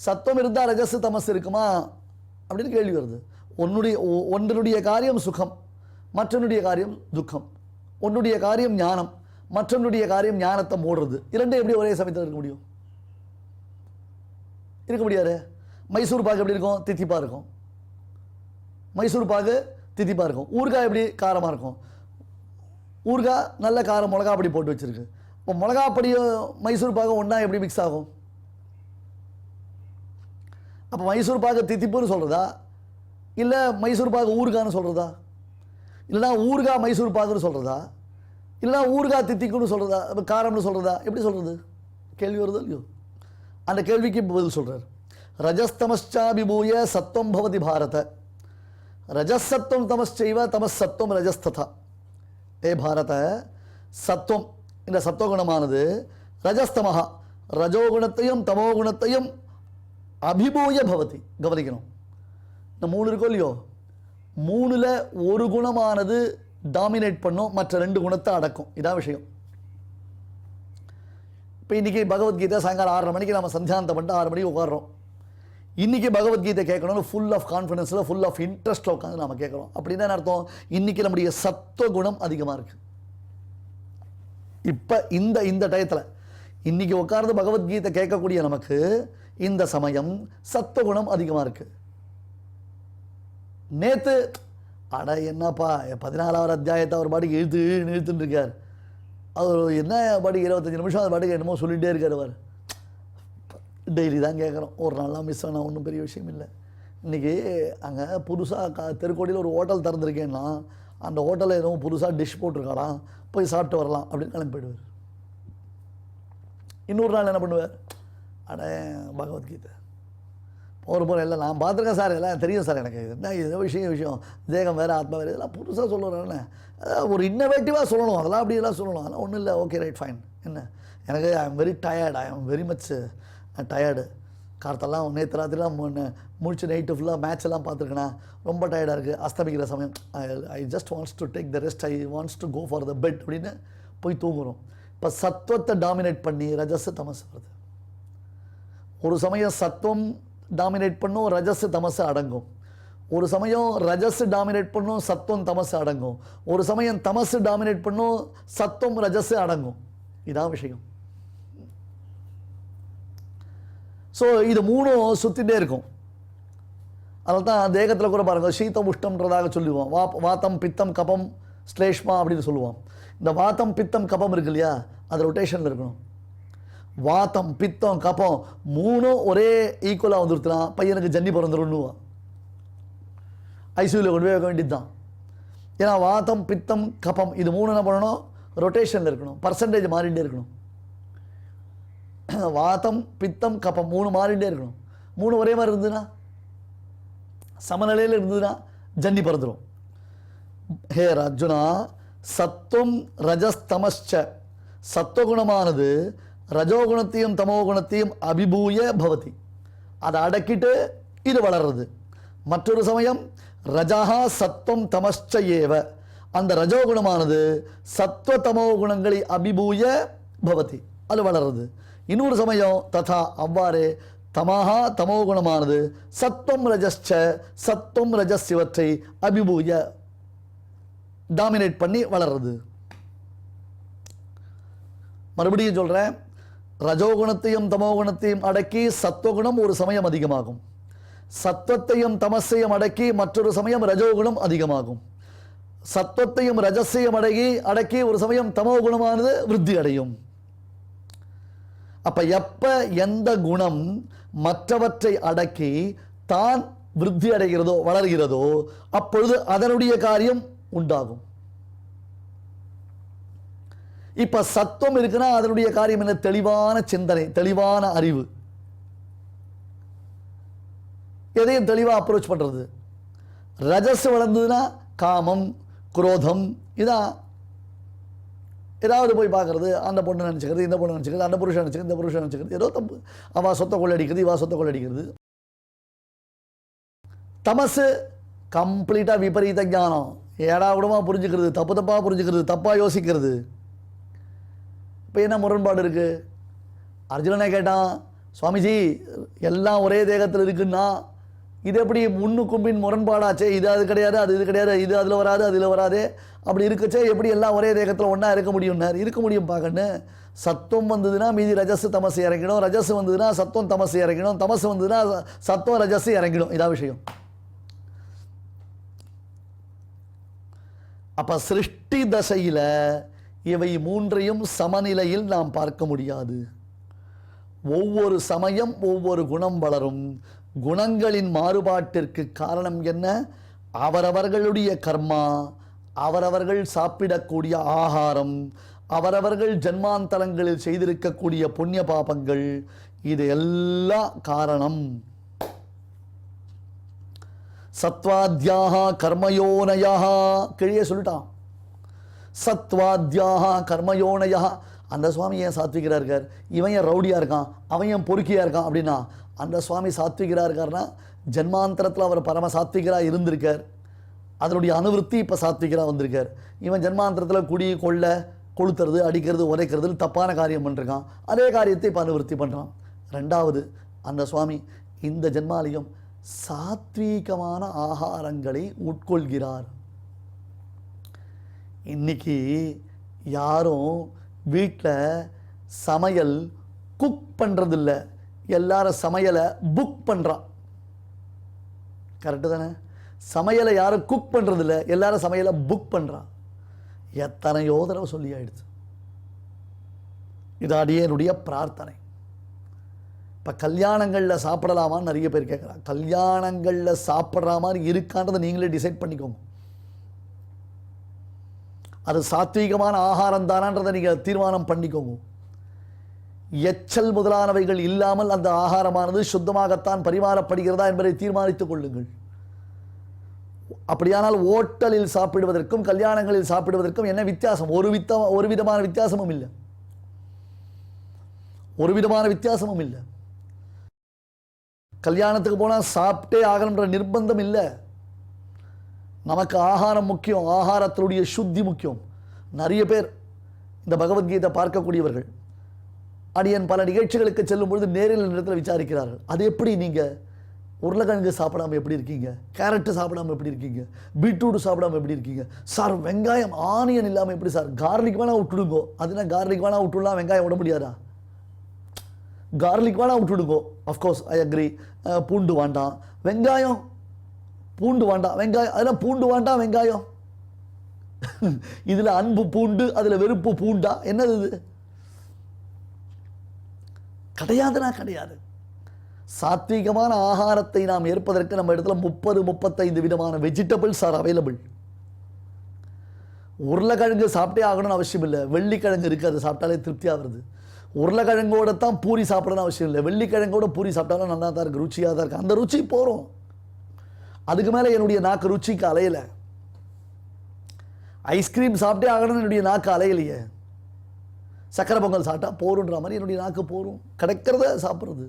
சத்துவம் இருந்தால் ரஜஸ் தமசு இருக்குமா அப்படின்னு கேள்வி வருது. ஒன்றினுடைய காரியம் சுகம், மற்றொன்றுடைய காரியம் துக்கம். ஒன்றுடைய காரியம் ஞானம், மற்றொன்றுடைய காரியம் ஞானத்தை மூடுறது. இரண்டும் எப்படி ஒரே சமயத்தில் இருக்க முடியும்? இருக்க முடியாது. மைசூர் பாக்கு எப்படி இருக்கும்? தித்திப்பாக இருக்கும். மைசூர் பாக்கு தித்திப்பாக இருக்கும். ஊறுகாய் எப்படி? காரமாக இருக்கும். ஊறுகாய் நல்ல காரம் மிளகா பொடி போட்டு வச்சுருக்கு. இப்போ மிளகா பொடியும் மைசூர் பாக்கும் ஒன்றா எப்படி மிக்ஸ் ஆகும்? அப்போ மைசூர் பாக்கு தித்திப்புன்னு சொல்கிறதா, இல்லை மைசூர் பாக்கு ஊறுகான்னு சொல்கிறதா, இல்லைனா ஊறுகாய் மைசூர் பாக்குன்னு சொல்கிறதா, இல்லை ஊறுகாய் தித்திக்குன்னு சொல்கிறதா, காரம்னு சொல்கிறதா, எப்படி சொல்கிறது? கேள்வி வருதோ இல்லையோ? அந்த கேள்விக்கு பதில் சொல்கிறார். ரஜஸ்தமச்சாபிபூய சத்வம் பவதி பாரத, ரஜசத்வம் தமச்சைவ தமசத்வம் ரஜஸ்ததா. ஏ பாரத, சத்வம் இந்த சத்வகுணமானது ரஜஸ்தமஹா ரஜோகுணத்தையும் தமோகுணத்தையும் அபிபூய பவதி. கவனிக்கணும், இந்த 3 இருக்கோ இல்லையோ, 3ல் ஒரு குணமானது டாமினேட் பண்ணும், மற்ற 2 குணத்தை அடக்கும். இதான் விஷயம். இப்போ இன்றைக்கி பகவத்கீதை சாயங்காலம் 6:30 மணிக்கு நம்ம சந்தியாந்தம் பண்ணிட்டு 6 மணிக்கு உட்காடுறோம். இன்றைக்கி பகவத்கீதை கேட்கணும்னு ஃபுல் ஆஃப் கான்ஃபிடன்ஸில் ஃபுல் ஆஃப் இன்ட்ரெஸ்ட்டில் உட்காந்து நம்ம கேட்குறோம். அப்படின்னா அர்த்தம், இன்றைக்கி நம்முடைய சத்துவ குணம் அதிகமாக இருக்குது. இப்போ இந்த டயத்தில் இன்றைக்கி உட்கார்ந்து பகவத்கீதை கேட்கக்கூடிய நமக்கு இந்த சமயம் சத்துவகுணம் அதிகமாக இருக்குது. நேற்று அட என்னப்பா 14வது அத்தியாயத்தை அவர் பாட்டுக்கு இழுத்துன்னு இருக்கார். அவர் என்ன பாட்டுக்கு 25 நிமிஷம் அது பாட்டுக்கு என்னமோ சொல்லிகிட்டே இருக்கார். அவர் டெய்லி தான் கேட்குறோம், ஒரு நாள்லாம் மிஸ் ஆனால் ஒன்றும் பெரிய விஷயம் இல்லை. இன்றைக்கி அங்கே புதுசாக தெருக்கோடியில் ஒரு ஹோட்டல் திறந்துருக்கேன்னா அந்த ஹோட்டலில் எதுவும் புதுசாக டிஷ் போட்டிருக்காளாம், போய் சாப்பிட்டு வரலாம் அப்படின்னு கிளம்பி போயிடுவார். இன்னொரு நாள் என்ன பண்ணுவார், அட பகவத்கீதை போகிற இல்லை நான் பார்த்துருக்கேன் சார், எல்லாம் தெரியும் சார் எனக்கு, என்ன இது விஷயம் தேகம் வேறு ஆத்மா வேறு, இதெல்லாம் புதுசாக சொல்லுறேன்னு ஒரு இன்னோவேட்டிவாக சொல்லணும், அதெல்லாம் அப்படியெல்லாம் சொல்லணும். அதெல்லாம் ஒன்றும் இல்லை, ஓகே ரைட் ஃபைன். என்ன எனக்கு I am very tired, I am very much tired. கார்த்தெல்லாம் நேற்று ராத்திரிலாம் முடிச்சு நைட்டு ஃபுல்லாக மேட்ச் எல்லாம் பார்த்துருக்கேண்ணா, ரொம்ப டயர்டாக இருக்குது, அஸ்தமிக்கிற சமயம் I just wants to take the rest, I wants to go for the bed அப்படின்னு போய் தூங்குறோம். இப்போ சத்துவத்தை டாமினேட் பண்ணி ரஜஸ் தமஸ் வருது. ஒரு சமயம் சத்துவம் டாமினேட் பண்ணும், ரஜஸ் தமஸ் அடங்கும். ஒரு சமயம் ரஜஸ் டாமினேட் பண்ணும், சத்துவம் தமஸ் அடங்கும். ஒரு சமயம் தமஸ் டாமினேட் பண்ணும், சத்துவம் ரஜஸ் அடங்கும். இதான் விஷயம். ஸோ இது 3 சுற்றிகிட்டே இருக்கும். அதில் தான் தேகத்தில் கூட பாருங்கள், சீத்தம் உஷ்டம்ன்றதாக சொல்லுவோம். வாத்தம் பித்தம் கபம் ஸ்லேஷ்மா அப்படின்னு சொல்லுவோம். இந்த வாத்தம் பித்தம் கபம் இருக்கு இல்லையா, அது ரொட்டேஷனில் இருக்கணும். வாத்தம் பித்தம் கபம் 3 ஒரே ஈக்குவலாக வந்துருச்சுனா பையனுக்கு ஜன்னி பிறந்துருன்னுவான், ஐசியூவில் கொண்டு போய் வைக்க வேண்டியது தான். ஏன்னா வாத்தம் பித்தம் கபம் இது 3 என்ன பண்ணணும், ரொட்டேஷனில் இருக்கணும், பர்சன்டேஜ் மாறிகிட்டே இருக்கணும். வாத்தம் பித்தம் கபம் 3 மாறிகிட்டே இருக்கணும். 3 ஒரே மாதிரி இருந்ததுன்னா, சமநிலையில் இருந்ததுன்னா ஜன்னி பிறந்துடும். ஹே அர்ஜுனா, சத்துவம் ரஜஸ்தமஸ்ச, சத்துவகுணமானது ரஜோகுணத்தையும் தமோகுணத்தையும் அபிபூய பவதி, அதை அடக்கிட்டு இது வளர்றது. மற்றொரு சமயம் ரஜா சத்வம் தமஸ்ச ஏவ, அந்த ரஜோகுணமானது சத்வ தமோ குணங்களை அபிபூய பவதி, அது வளர்றது. இன்னொரு சமயம் ததா அவ்வாறே தமஹா தமோ குணமானது சத்வம் ரஜஸ்ச சத்வம் ரஜஸ் இவற்றை அபிபூய டாமினேட் பண்ணி வளர்றது. மறுபடியும் சொல்கிறேன், ரஜோகுணத்தையும் தமோகுணத்தையும் அடக்கி சத்வகுணம் ஒரு சமயம் அதிகமாகும், சத்வத்தையும் தமசையும் அடக்கி மற்றொரு சமயம் ரஜோகுணம் அதிகமாகும், சத்வத்தையும் ரஜஸையும் அடக்கி ஒரு சமயம் தமோகுணமானது விருத்தி அடையும். அப்ப எப்ப எந்த குணம் மற்றவற்றை அடக்கி தான் விருத்தி அடைகிறதோ வளர்கிறதோ அப்பொழுது அதனுடைய காரியம் உண்டாகும். இப்ப சத்துவம் இருக்குன்னா அதனுடைய காரியம் என்ன, தெளிவான சிந்தனை, தெளிவான அறிவு, எதையும் தெளிவாக அப்ரோச் பண்றது. ரஜஸ் வளர்ந்ததுன்னா காமம் குரோதம், இதான் ஏதாவது போய் பார்க்கறது, அந்த பொண்ணு நினச்சிக்கிறது, இந்த பொண்ணு நினச்சிக்கிறது, அந்த புருஷன் நினச்சிக்கிறது, இந்த புருஷன் நினச்சிக்கிறது, ஏதோ தப்பு, அவள் சொத்தை கொள்ளடிக்கிறது, இவா சொத்தை கொள்ளடிக்கிறது. தமசு கம்ப்ளீட்டாக விபரீத ஞானம், ஏடாவிடமாக புரிஞ்சுக்கிறது, தப்பு தப்பாக புரிஞ்சுக்கிறது, தப்பாக யோசிக்கிறது. இப்போ என்ன முரண்பாடு இருக்குது? அர்ஜுனனை கேட்டான், சுவாமிஜி எல்லாம் ஒரே தேகத்தில் இருக்குன்னா இது எப்படி முன்னுக்கும் பின் முரண்பாடாச்சே, இது அது கிடையாது, அது இது கிடையாது, இது அதில் வராது, அதில் வராது, அப்படி இருக்கச்சே எப்படி எல்லாம் ஒரே தேகத்தில் ஒன்றா இருக்க முடியும்னார். இருக்க முடியும் பார்க்கன்னு. சத்துவம் வந்ததுன்னா மீதி ரஜஸ் தமசு இறங்கிடும், ரஜஸ் வந்ததுன்னா சத்துவம் தமசு இறங்கிடும், தமசு வந்ததுன்னா சத்துவம் ரஜஸ் இறங்கிடும். இதான் விஷயம். அப்போ சிருஷ்டி தசையில் இவை 3ஐயும் சமநிலையில் நாம் பார்க்க முடியாது. ஒவ்வொரு சமயம் ஒவ்வொரு குணம் வளரும். குணங்களின் மாறுபாட்டிற்கு காரணம் என்ன? அவரவர்களுடைய கர்மா, அவரவர்கள் சாப்பிடக்கூடிய ஆகாரம், அவரவர்கள் ஜன்மாந்தரங்களில் செய்திருக்கக்கூடிய புண்ணிய பாபங்கள், இது எல்லாம் காரணம். சத்வாத்யாக கர்மயோனயா, கிழியே சொல்லிட்டான். சத்வாத்யாக கர்மயோனயா. அந்த சுவாமி ஏன் சாத்விகரா இருக்கார், இவன் ஏன் ரவுடியா இருக்கான், அவன் ஏன் பொறுக்கியா இருக்கான் அப்படின்னா, அந்த சுவாமி சாத்விகரா இருக்காருன்னா ஜன்மாந்தரத்தில் அவர் பரம சாத்விகரா இருந்திருக்கார். அதனுடைய அனுவருத்தி இப்போ சாத்விகரா வந்திருக்கார். இவன் ஜன்மாந்தரத்தில் குடி கொள்ள கொளுத்துறது அடிக்கிறது உரைக்கிறது தப்பான காரியம் பண்ணிருக்கான். அதே காரியத்தை இப்போ அனுவருத்தி பண்ணுறான். ரெண்டாவது, அந்த சுவாமி இந்த ஜென்மாலயம் சாத்வீகமான ஆகாரங்களை உட்கொள்கிறார். இன்னைக்கு யாரும் வீட்டில் சமையல் குக் பண்ணுறதில்ல, எல்லாரும் சமையலை புக் பண்ணுறான். கரெக்டு தானே? சமையலை யாரும் குக் பண்ணுறதில்ல, எல்லாரும் சமையலை புக் பண்ணுறான். எத்தனையோ தடவை சொல்லி ஆயிடுச்சு. இது அடியனுடைய பிரார்த்தனை. இப்போ கல்யாணங்களில் சாப்பிடலாமான்னு நிறைய பேர் கேட்குறாங்க. கல்யாணங்களில் சாப்பிட்ற மாதிரி இருக்கான்றதை நீங்களே டிசைட் பண்ணிக்கோங்க. அது சாத்வீகமான ஆகாரம் தானான்றதை நீங்கள் தீர்மானம் பண்ணிக்கோங்க. எச்சல் முதலானவைகள் இல்லாமல் அந்த ஆகாரமானது சுத்தமாகத்தான் பரிமாறப்படுகிறதா என்பதை தீர்மானித்துக் கொள்ளுங்கள். அப்படியானால் ஓட்டலில் சாப்பிடுவதற்கும் கல்யாணங்களில் சாப்பிடுவதற்கும் என்ன வித்தியாசம்? ஒரு விதமான வித்தியாசமும் இல்லை. ஒரு விதமான வித்தியாசமும் இல்லை. கல்யாணத்துக்கு போனால் சாப்பிட்டே ஆகணுன்ற நிர்பந்தம் இல்லை. நமக்கு ஆகாரம் முக்கியம், ஆகாரத்தினுடைய சுத்தி முக்கியம். நிறைய பேர் இந்த பகவத்கீதை பார்க்கக்கூடியவர்கள் அடியன் பல நிகழ்ச்சிகளுக்கு செல்லும் பொழுது நேரில் இடத்துல விசாரிக்கிறார்கள், அது எப்படி நீங்கள் உருளைக்கிழங்கு சாப்பிடாமல் எப்படி இருக்கீங்க, கேரட்டு சாப்பிடாமல் எப்படி இருக்கீங்க, பீட்ரூட் சாப்பிடாமல் எப்படி இருக்கீங்க சார், வெங்காயம் ஆனியன் இல்லாமல் எப்படி சார், கார்லிக் வேணால் விட்டுடுங்கோ. அதுனா கார்லிக் வேணால் விட்டுடலாம், வெங்காயம் விட முடியாதா? கார்லிக் வேணால் விட்டுடுங்கோ, அஃப்கோர்ஸ் ஐ அக்ரி. பூண்டு வேண்டாம், வெங்காயம் பூண்டு வேண்டாம், வெங்காயம் அதெல்லாம் பூண்டு வேண்டாம் வெங்காயம். இதில் அன்பு பூண்டு அதில் வெறுப்பு பூண்டா? என்னது இது? கிடையாதுனா கிடையாது. சாத்வீகமான ஆகாரத்தை நாம் ஏற்பதற்கு நம்ம இடத்துல 30-35 விதமான வெஜிடபிள்ஸ் ஆர் அவைலபிள். உருளைக்கிழங்கு சாப்பிட்டே ஆகணும்னு அவசியம் இல்லை. வெள்ளிக்கிழங்கு இருக்குது, அது சாப்பிட்டாலே திருப்தியாக வருது. உருளைக்கிழங்கோட தான் பூரி சாப்பிடணும்னு அவசியம் இல்லை. வெள்ளிக்கிழங்கோட பூரி சாப்பிட்டாலும் நல்லா தான் இருக்குது, ருச்சியாக தான் இருக்குது. அந்த ருச்சி போகிறோம். அதுக்கு மேலே என்னுடைய நாக்கு ருச்சிக்கு அலையலை. ஐஸ்கிரீம் சாப்பிட்டே ஆகணும்னு என்னுடைய நாக்கு அலையலையே. சக்கரை பொங்கல் சாப்பிட்டா போருன்ற மாதிரி என்னுடைய நாக்கு போரும். கிடைக்கிறத சாப்பிட்றது.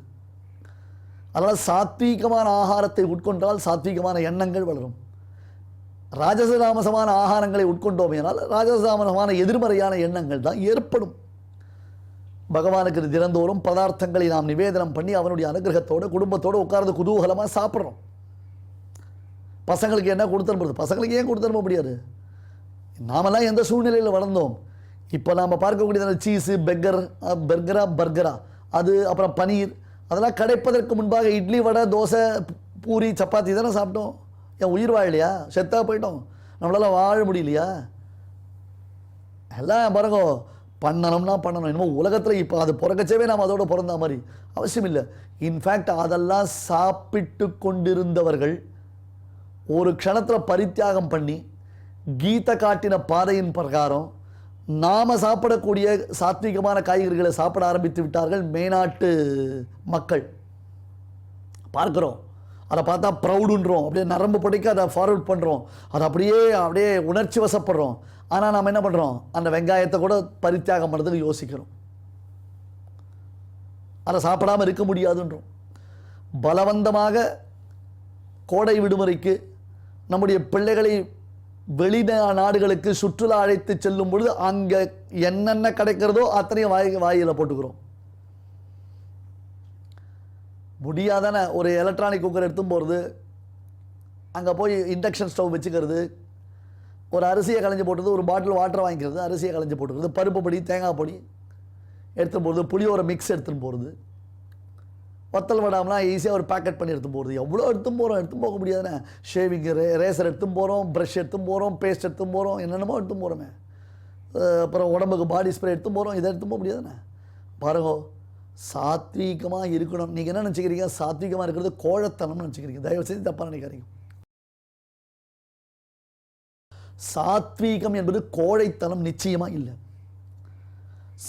அதனால் சாத்வீகமான ஆகாரத்தை உட்கொண்டால் சாத்வீகமான எண்ணங்கள் வளரும். ராஜசதாமசமான ஆகாரங்களை உட்கொண்டோம் என்றால் ராஜசதாமசமான எதிர்மறையான எண்ணங்கள் தான் ஏற்படும். பகவானுக்கு தினந்தோறும் பதார்த்தங்களை நாம் நிவேதனம் பண்ணி அவனுடைய அனுகிரகத்தோடு குடும்பத்தோடு உட்கார்ந்து குதூகலமாக சாப்பிட்றோம். பசங்களுக்கு என்ன கொடுத்தனுப்புறது? பசங்களுக்கு ஏன் கொடுத்தனுப்ப முடியாது? நாமெல்லாம் எந்த சூழ்நிலையில் வளர்ந்தோம்? இப்போ நாம் பார்க்கக்கூடிய சீஸு பர்கரா அது அப்புறம் பனீர் அதெல்லாம் கிடைப்பதற்கு முன்பாக இட்லி வடை தோசை பூரி சப்பாத்தி தானே சாப்பிட்டோம். என் உயிர் வாழலையா? செத்தாக போயிட்டோம். நம்மளால் வாழ முடியலையா? எல்லாம் பாருங்க, பண்ணணும்னா பண்ணணும். இன்னமும் உலகத்தில் இப்போ அது பிறக்கச்சவே நாம் அதோட பிறந்த மாதிரி அவசியம் இல்லை. இன்ஃபேக்ட் அதெல்லாம் சாப்பிட்டு கொண்டிருந்தவர்கள் ஒரு க்ஷணத்தில் பரித்தியாகம் பண்ணி கீதை காட்டின பாதையின் பிரகாரம் நாம் சாப்பிடக்கூடிய சாத்வீகமான காய்கறிகளை சாப்பிட ஆரம்பித்து விட்டார்கள் மேநாட்டு மக்கள். பார்க்குறோம், அதை பார்த்தா ப்ரௌடுன்றோம், அப்படியே நரம்பு பிடிக்க அதை ஃபார்வர்ட் பண்ணுறோம், அதை அப்படியே உணர்ச்சி வசப்படுறோம். ஆனால் நாம் என்ன பண்ணுறோம்? அந்த வெங்காயத்தை கூட பரித்தியாகம் பண்ணுறதுக்கு யோசிக்கிறோம். அதை சாப்பிடாமல் இருக்க முடியாதுன்றோம். பலவந்தமாக கோடை விடுமுறைக்கு நம்முடைய பிள்ளைகளை வெளிநாடுகளுக்கு சுற்றுலா அழைத்து செல்லும் பொழுது அங்கே என்னென்ன கிடைக்கிறதோ அத்தனையும் வாயில் போட்டுக்கிறோம். முடியாதானே? ஒரு எலக்ட்ரானிக் குக்கர் எடுத்தும் போகிறது, அங்கே போய் இண்டக்ஷன் ஸ்டவ் வச்சுக்கிறது, ஒரு அரிசியை களைஞ்சி போட்டுறது, ஒரு பாட்டில் வாட்டர் வாங்கிக்கிறது, அரிசியை களைஞ்சி போட்டுக்கிறது, பருப்பு பொடி தேங்காய் பொடி எடுத்துன்னு போகிறது, புளியோர மிக்ஸ் எடுத்துன்னு போகிறது, வத்தல் வடாமலாம் ஈஸியாக ஒரு பேக்கெட் பண்ணி எடுத்து போகிறது. எவ்வளோ எடுத்தும் போக முடியாதுண்ணே. ஷேவிங் ரேசர் எடுத்தும் போகிறோம், ப்ரஷ் எடுத்தும் போகிறோம், பேஸ்ட் எடுத்தும் போகிறோம், என்னென்னமோ எடுத்தும் போகிறோமே. அப்புறம் உடம்புக்கு பாடி ஸ்ப்ரே எடுத்தும் போகிறோம். இதை எடுத்தும் போக முடியாதுண்ணே. பாருங்க, சாத்வீகமாக இருக்கணும். நீங்கள் என்ன நினச்சிக்கிறீங்க? சாத்வீகமாக இருக்கிறது கோழத்தனம்னு நினச்சிக்கிறீங்க. தயவு செய்து தப்பாக நினைக்காதீங்க. சாத்வீகம் என்பது கோழைத்தனம் நிச்சயமா இல்லை.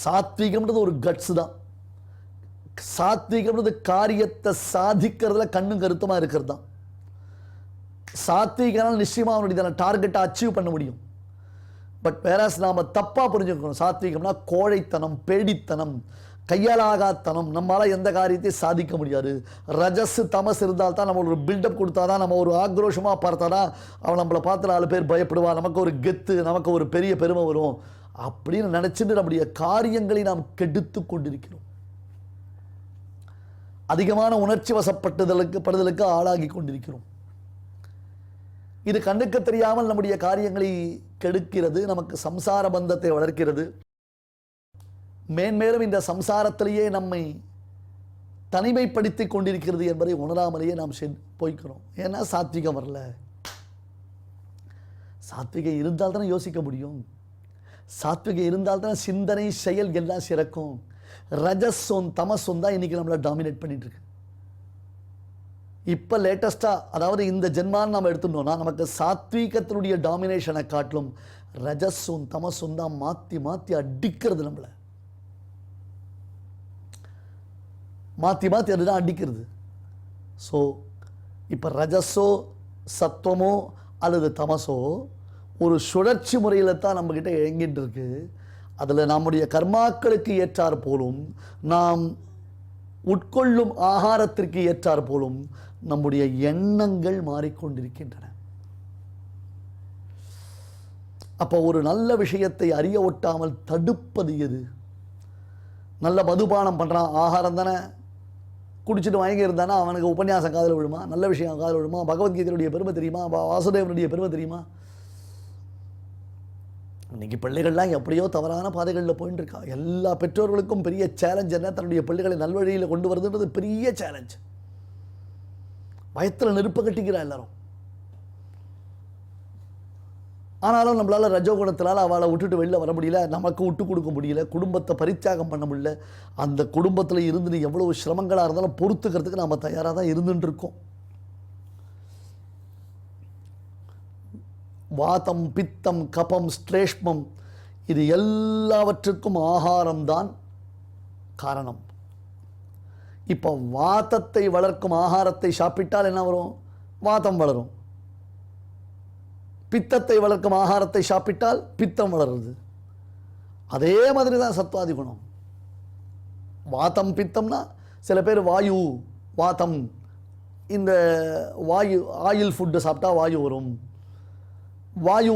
சாத்வீகம்ன்றது ஒரு கட்ஸ் தான். சாத்வீகம்ன்றது காரியத்தை சாதிக்கிறதுல கண்ணும் கருத்துமா இருக்கிறது தான். சாத்வீகனால் நிச்சயமா அவனுடைய டார்கெட்டை அச்சீவ் பண்ண முடியும். பட் வேறாஸ் நாம தப்பா புரிஞ்சுக்கணும். சாத்வீகம்னா கோழைத்தனம், பேடித்தனம், கையாலாகாத்தனம், நம்மளால எந்த காரியத்தையும் சாதிக்க முடியாது. ரஜஸ் தமஸ் இருந்தால் தான் நம்ம ஒரு பில்டப் கொடுத்தாதான், நம்ம ஒரு ஆக்ரோஷமாக பார்த்தாதான் அவன் நம்மளை பார்த்து 4 பேர் பயப்படுவா, நமக்கு ஒரு கெத்து, நமக்கு ஒரு பெரிய பெருமை வரும் அப்படின்னு நினைச்சிட்டு நம்முடைய காரியங்களை நாம் கெடுத்து கொண்டிருக்கிறோம். அதிகமான உணர்ச்சி வசப்பட்டுதலுக்கு ஆளாகி கொண்டிருக்கிறோம். இது கண்ணுக்கு தெரியாமல் நம்முடைய காரியங்களை கெடுக்கிறது, நமக்கு சம்சார பந்தத்தை வளர்க்கிறது. மேன்மேலும் இந்த சம்சாரத்திலேயே நம்மை தனிமைப்படுத்தி கொண்டிருக்கிறது என்பதை உணராமலேயே நாம் போய்க்கிறோம். ஏன்னா சாத்விகம் வரல. சாத்விகம் இருந்தால் தானே யோசிக்க முடியும். சாத்விகம் இருந்தால் தானே சிந்தனை செயல் எல்லாம் சிறக்கும். ரஜஸும் தமஸும் தான் இன்னைக்கு நம்மளை டாமினேட் பண்ணிட்டு இருக்கு. இப்போ லேட்டஸ்டாக, அதாவது இந்த ஜென்மான்னு நம்ம எடுத்துட்டோம்னா நமக்கு சாத்வீகத்தினுடைய டாமினேஷனை காட்டிலும் ரஜஸும் தமஸும் தான் மாற்றி மாற்றி அடிக்கிறது. நம்மளை மாற்றி மாற்றி அதுதான் அடிக்கிறது. ஸோ இப்போ ரஜஸோ சத்துவமோ அல்லது தமசோ ஒரு சுழற்சி முறையில் தான் நம்மக்கிட்ட இயங்கிட்டு இருக்கு. அதில் நம்முடைய கர்மாக்களுக்கு ஏற்றார் போலும், நாம் உட்கொள்ளும் ஆகாரத்திற்கு ஏற்றார் போலும் நம்முடைய எண்ணங்கள் மாறிக்கொண்டிருக்கின்றன. அப்போ ஒரு நல்ல விஷயத்தை அறிய ஒட்டாமல் தடுப்பது எது? நல்ல மதுபானம் பண்ணுறான், ஆகாரம் தானே, குடிச்சிட்டு வாங்கி இருந்தானா அவனுக்கு உபன்யாசம் காதில் விழுமா? நல்ல விஷயம் காதில் விழுமா? பகவத்கீதையுடைய பெருமை தெரியுமா? வாசுதேவனுடைய பெருமை தெரியுமா? இன்னைக்கு பிள்ளைகள்லாம் எப்படியோ தவறான பாதைகளில் போயிட்டு இருக்கா. எல்லா பெற்றோர்களுக்கும் பெரிய சேலஞ்ச் என்ன, தன்னுடைய பிள்ளைகளை நல்வழியில் கொண்டு வருதுன்றது பெரிய சேலஞ்ச். வயத்தில் நெருப்ப கட்டிக்கிறா எல்லாரும். ஆனாலும் நம்மளால் ரஜோகுணத்தினால் அவளை விட்டுட்டு வெளில வர முடியல, நமக்கு விட்டு கொடுக்க முடியல, குடும்பத்தை பரித்தியாகம் பண்ண முடியல. அந்த குடும்பத்தில் இருந்து எவ்வளவு சிரமங்களாக இருந்தாலும் பொறுத்துக்கிறதுக்கு நாம் தயாராக தான் இருந்துட்டு இருக்கோம். வாதம், பித்தம், கபம், ஸ்லேஷ்மம் இது எல்லாவற்றுக்கும் ஆகாரம்தான் காரணம். இப்போ வாதத்தை வளர்க்கும் ஆகாரத்தை சாப்பிட்டால் என்ன வரும்? வாதம் வளரும். பித்தத்தை வளர்க்கும் ஆகாரத்தை சாப்பிட்டால் பித்தம் வளருது. அதே மாதிரி தான் சத்வாதி குணம். வாதம் பித்தம்னா சில பேர் வாயு வாதம், இந்த வாயு ஆயில் ஃபுட்டு சாப்பிட்டா வாயு வரும், வாயு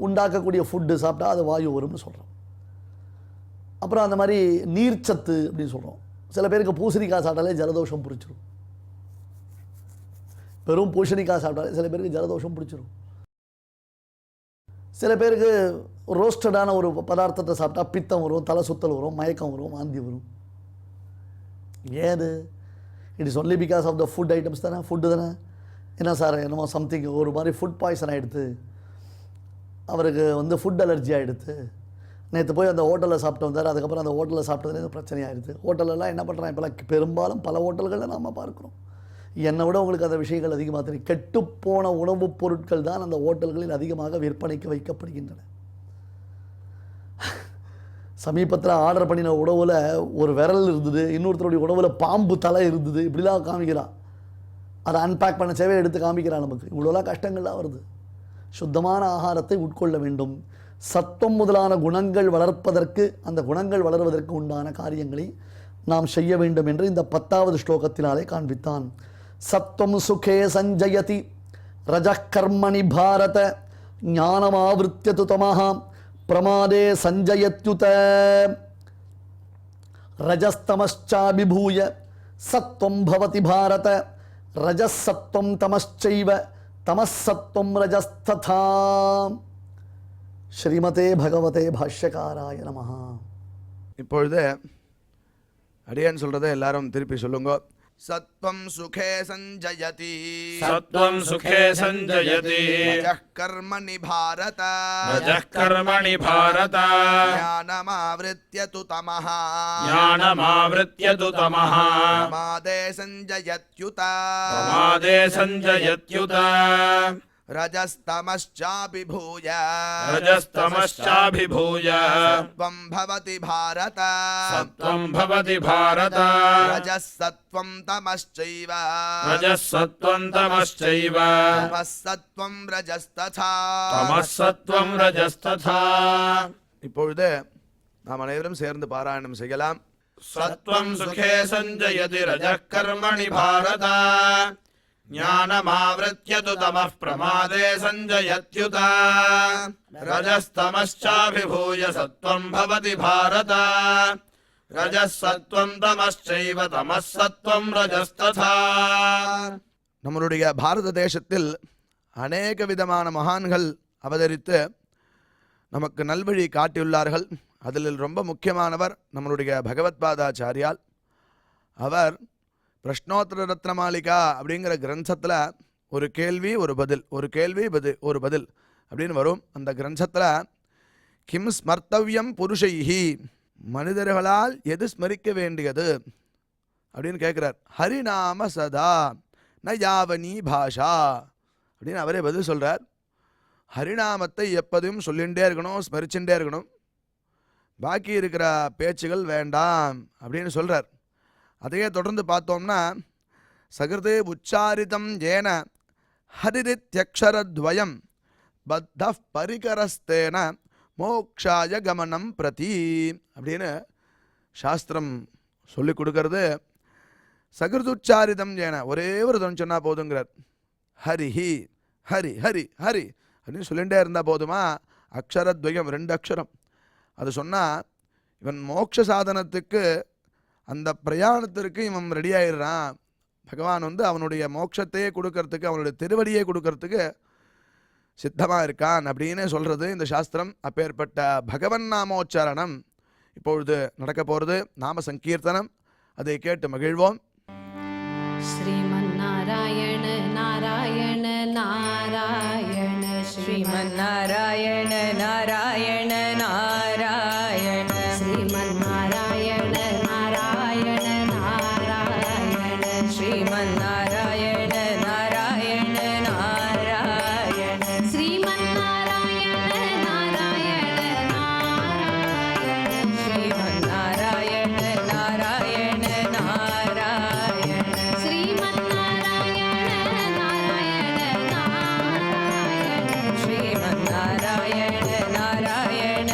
உண்டாக்கக்கூடிய ஃபுட்டு சாப்பிட்டா அது வாயு வரும்னு சொல்கிறோம். அப்புறம் அந்த மாதிரி நீர்ச்சத்து அப்படின்னு சொல்கிறோம். சில பேருக்கு பூசணிக்காய் சாப்பிட்டாலே ஜலதோஷம் பிடிச்சிரும். வெறும் பூசணிக்காய் சாப்பிட்டாலே சில பேருக்கு ஜலதோஷம் பிடிச்சிரும். சில பேருக்கு ரோஸ்டடான ஒரு பதார்த்தத்தை சாப்பிட்டா பித்தம் வரும், தலை சுத்தல் வரும், மயக்கம் வரும், வாந்தி வரும். ஏது? It is only because of the food items தானே, ஃபுட்டு தானே. என்ன சார் என்னமோ சம்திங் ஒரு மாதிரி ஃபுட் பாய்சன் ஆகிடுது, அவருக்கு ஃபுட் அலர்ஜி ஆகிடுது, நேற்று போய் அந்த ஹோட்டலில் சாப்பிட்டு வந்தார், அதுக்கப்புறம் அந்த ஹோட்டலில் சாப்பிட்டதுலேருந்து பிரச்சனையாகிடுது. ஹோட்டலெல்லாம் என்ன பண்ணுறான் இப்போலாம், பெரும்பாலும் பல ஹோட்டல்களில் நாம் பார்க்குறோம். என்னை விட உங்களுக்கு அந்த விஷயங்கள் அதிகமாக தெரியும். கெட்டுப்போன உணவுப் பொருட்கள் தான் அந்த ஹோட்டல்களில் அதிகமாக விற்பனைக்கு வைக்கப்படுகின்றன. சமீபத்தில் ஆர்டர் பண்ணின உணவில் ஒரு விரல் இருந்தது, இன்னொருத்தருடைய உணவில் பாம்பு தலை இருந்தது, இப்படிலாம் காமிக்கிறான். அதை அன்பேக் பண்ண சேவை எடுத்து காமிக்கிறான். நமக்கு இவ்வளோலாம் கஷ்டங்கள்லாம் வருது. சுத்தமான ஆகாரத்தை உட்கொள்ள வேண்டும். சத்துவம் முதலான குணங்கள் வளர்ப்பதற்கு, அந்த குணங்கள் வளர்வதற்கு உண்டான காரியங்களை நாம் செய்ய வேண்டும் என்று இந்த 10வது ஸ்லோகத்தினாலே காண்பித்தான். சத்வம் சுகே சஞ்சயதி ரஜः கர்மணி பாரத ஞானமாவிருத்யது தமஹ பிரமாதே சஞ்சயத்யுத ரஜஸ்தமச்சாபிபூய சத்வம் பவதி பாரத ரஜசத்வம் தமச்சைவ தமசத்வம் ரஜஸ்ததா. ஸ்ரீமதே பகவதே பாஷ்யகாராய நமஹ. இப்பொழுது அடியேன் சொல்றதை எல்லாரும் திருப்பி சொல்லுங்க. சத்வம் சுகே சஞ்சயதி, சத்வம் சுகே சஞ்சயதி, ரஜः கர்மணி பாரத, ரஜः கர்மணி பாரத, ஞானமாவ்ருத்ய து தமஹ, ஞானமாவ்ருத்ய து தமஹ, பிரமாதே சஞ்சயத்யுத, பிரமாதே சஞ்சயத்யுத. रजस्तमश्चाभिभूय रजस्तमश्चाभिभूय त्वं भवति भारत सत्त्वं भवति भारत रजः सत्त्वं तमश्चैव रजः सत्त्वं तमश्चैव तमः सत्त्वं रजस्तथा तमः सत्त्वं रजस्तथा இப்பொழுது நாம் அனைவரும் சேர்ந்து பாராயணம் செய்யலாம். सत्त्वं सुखे सञ्जयति रजः कर्मणि भारत ज्ञानमावृत्य तु तमः प्रमादे सञ्जयत्युत रजस्तमश्चाभिभूय सत्त्वं भवति भारत रजः सत्त्वं तमश्चैव तमः सत्त्वं रजस्तथा. நம்மளுடைய பாரத தேசத்தில் அநேக விதமான மகான்கள் அவதரித்து நமக்கு நல்வழி காட்டியுள்ளார்கள். அதில் ரொம்ப முக்கியமானவர் நம்மளுடைய பகவத்பாதாச்சாரியால். அவர் பிரஷ்னோத்தர ரத்னமாளிகா அப்படிங்கிற கிரந்தத்தில் ஒரு கேள்வி ஒரு பதில், ஒரு கேள்வி ஒரு பதில் அப்படின்னு வரும். அந்த கிரந்தத்தில் கிம் ஸ்மர்த்தவ்யம் புருஷைஹி, மனிதர்களால் எது ஸ்மரிக்க வேண்டியது அப்படின்னு கேட்குறார். ஹரிநாம சதா ந யாவனி பாஷா அப்படின்னு அவரே பதில் சொல்கிறார். ஹரிநாமத்தை எப்போதும் சொல்லிகிட்டே இருக்கணும், ஸ்மரிச்சுட்டே இருக்கணும், பாக்கி இருக்கிற பேச்சுகள் வேண்டாம் அப்படின்னு சொல்கிறார். அதையே தொடர்ந்து பார்த்தோம்னா சகிருதே உச்சாரிதம் ஏன ஹரிதித்யக்ஷரத்வயம் பத்த பரிகரஸ்தேன மோக்ஷாய கமனம் பிரதி அப்படின்னு சாஸ்திரம் சொல்லி கொடுக்கறது. சகிருதுச்சாரிதம் ஏன ஒரே ஒரு தொன் சொன்னால் போதுங்கிறார். ஹரிஹி ஹரி ஹரி ஹரி அப்படின்னு சொல்லிகிட்டே இருந்தால் போதுமா? அக்ஷரத்வயம் 2 அக்ஷரம் அது சொன்னால் இவன் மோட்ச சாதனத்துக்கு அந்த பிரயாணத்திற்கு இவன் ரெடி ஆயிடுறான். பகவான் அவனுடைய மோட்சத்தையே கொடுக்கறதுக்கு, அவனுடைய திருவடியை கொடுக்கறதுக்கு சித்தமாக இருக்கான் அப்படின்னு சொல்கிறது இந்த சாஸ்திரம். அப்பேற்பட்ட பகவன் நாமோச்சாரணம் இப்பொழுது நடக்க போகிறது. நாம சங்கீர்த்தனம், அதை கேட்டு மகிழ்வோம். श्रीमन्नारायण नारायण नारायण श्रीमन्नारायण नारायण नारायण श्रीमन्नारायण नारायण नारायण श्रीमन्नारायण नारायण नारायण श्रीमन्नारायण नारायण नारायण श्रीमन्नारायण नारायण नारायण श्रीमन्नारायण नारायण नारायण श्रीमन्नारायण नारायण नारायण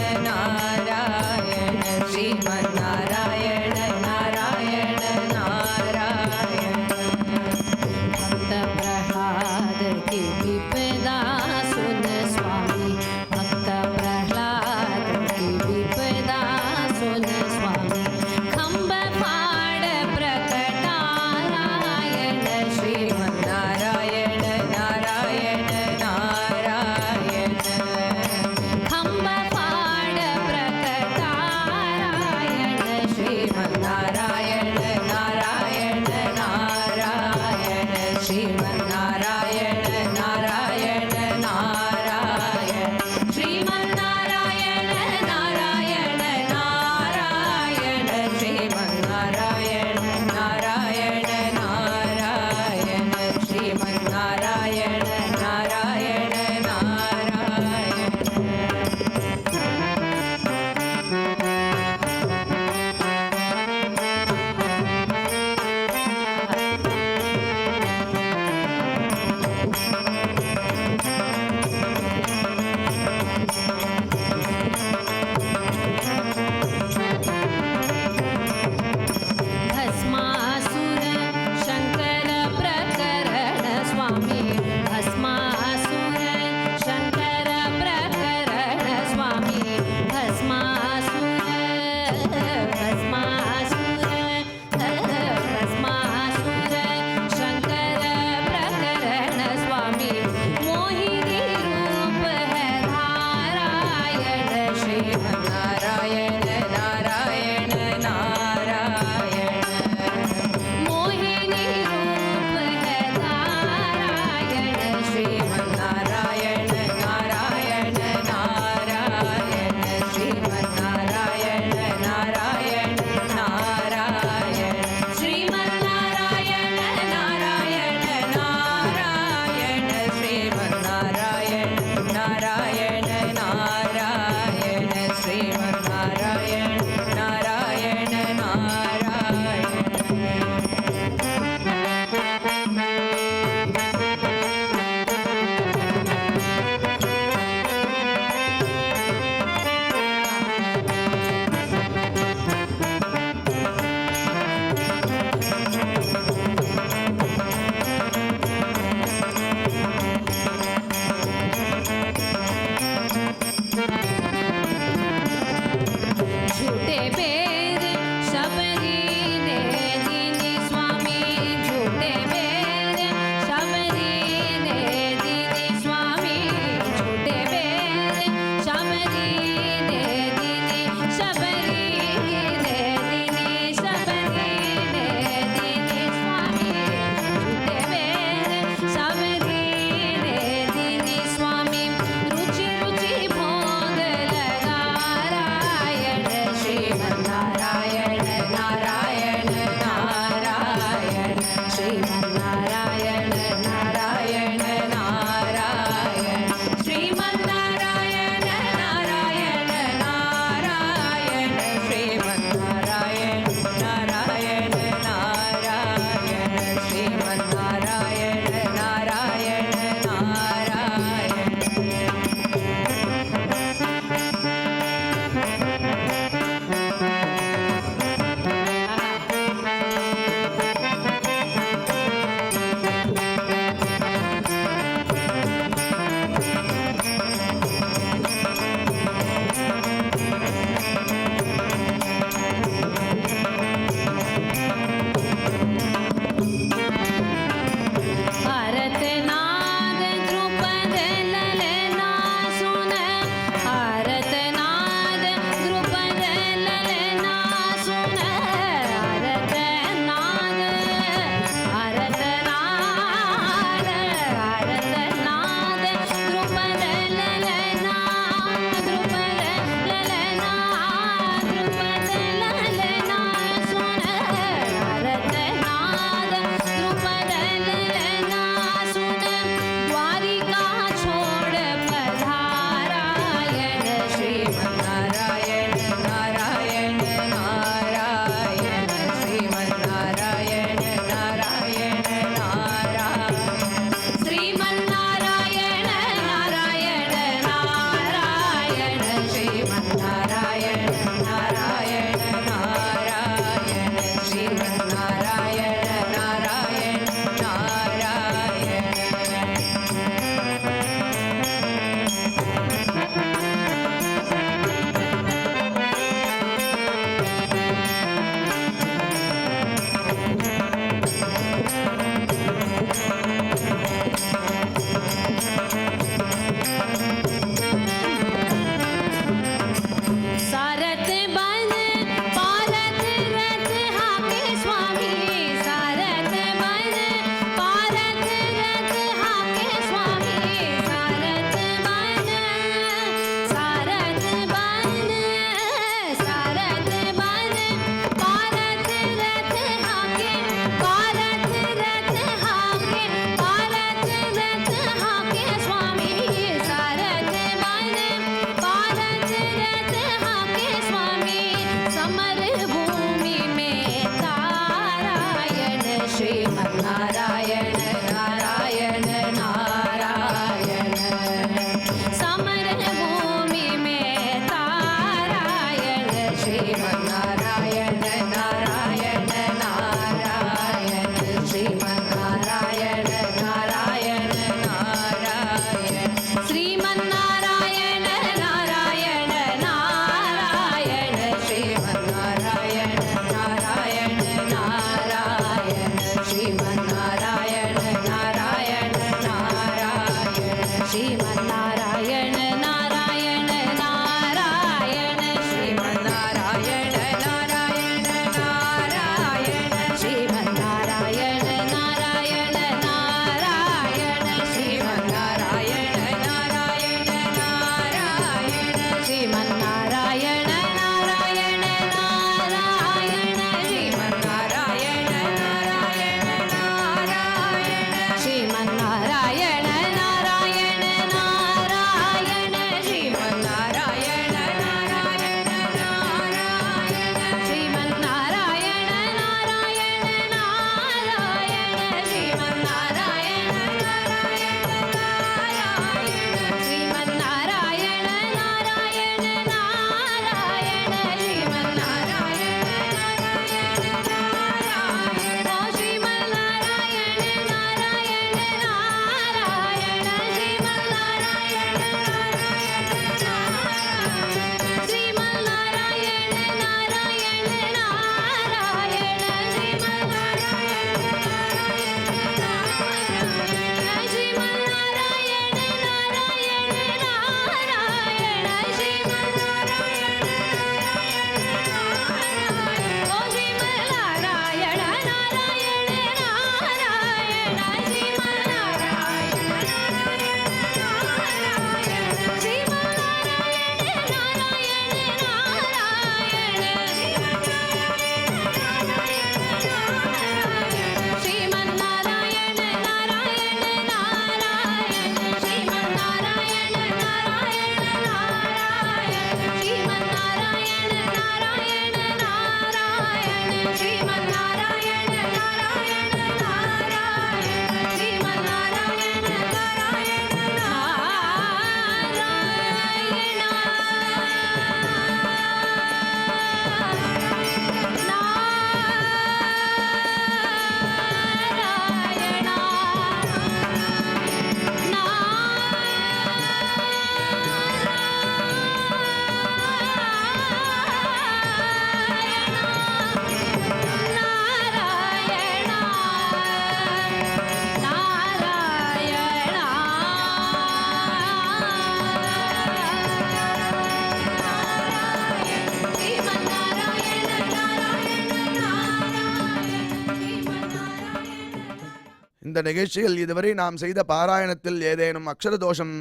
இந்த நிகழ்ச்சியில் இதுவரை நாம் செய்த பாராயணத்தில் ஏதேனும் அக்ஷர தோஷம்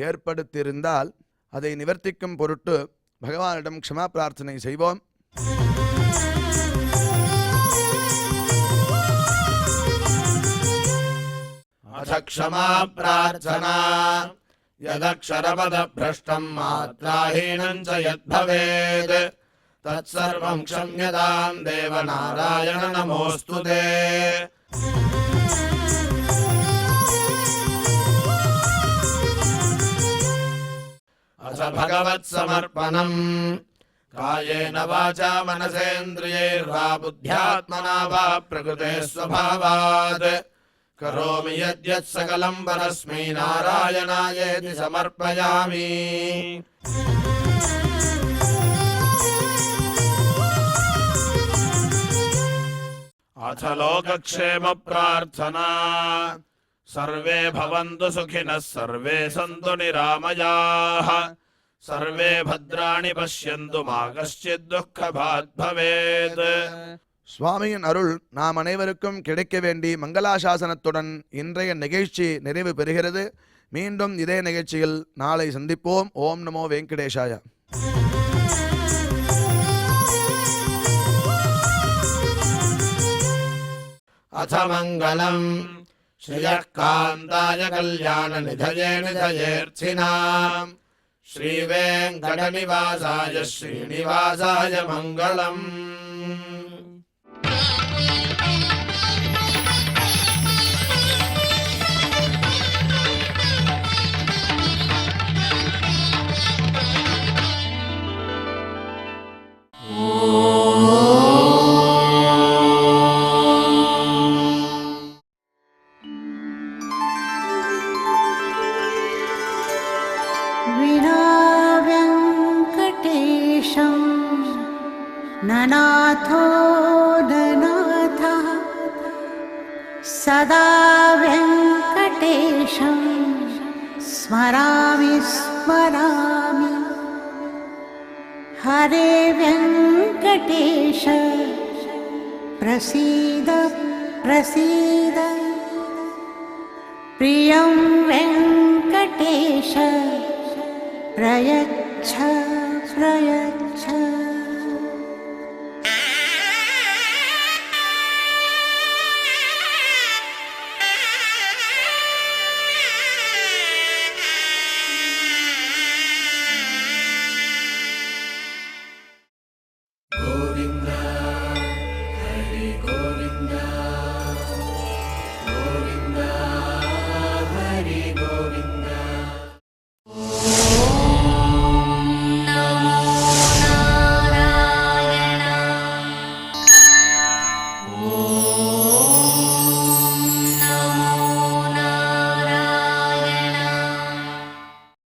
ஏற்படுத்தியிருந்தால் அதை நிவர்த்திக்கும் பொருட்டு பகவானிடம் க்ஷமா பிரார்த்தனை செய்வோம். अथ क्षमा प्रार्थना यदक्षरपदभ्रष्टम् मात्राहीनम् च यद्भवेत् तत्सर्वम् क्षम्यताम् देव नारायण नमोऽस्तु ते। अथ भगवत्समर्पणम् कायेन वाचा मनसेन्द्रियैर्वा बुद्ध्यात्मना वा प्रकृते स्वभावात् करोमि यद्यत् सकलं परस्मै नारायणायेति समर्पयामि। अथ लोकक्षेम प्रार्थना सर्वे भवन्तु सुखिनः सर्वे सन्तु निरामयाः सर्वे भद्राणि पश्यन्तु मा कश्चित् दुःखभाग् भवेत्। சுவாமியின் அருள் நாம் அனைவருக்கும் கிடைக்க வேண்டி மங்களாசாசனத்துடன் இன்றைய நிகழ்ச்சி நிறைவு பெறுகிறது. மீண்டும் இதே நிகழ்ச்சியில் நாளை சந்திப்போம். ஓம் நமோ வெங்கடேஷாய. अथ मङ्गलम् श्रियः कान्ताय कल्याणनिधये निधयेऽर्थिनाम् श्रीवेङ्कटनिवासाय श्रीनिवासाय मङ्गलम्। विनाव्यङ्कटेशं ननाथो ननाथः सदा व्यङ्कटेशं स्मरामि स्मरामि हरे व्यङ्कटेश प्रसीद प्रसीद प्रियं वेङ्कटेश प्रयच्छ प्रयच्छ।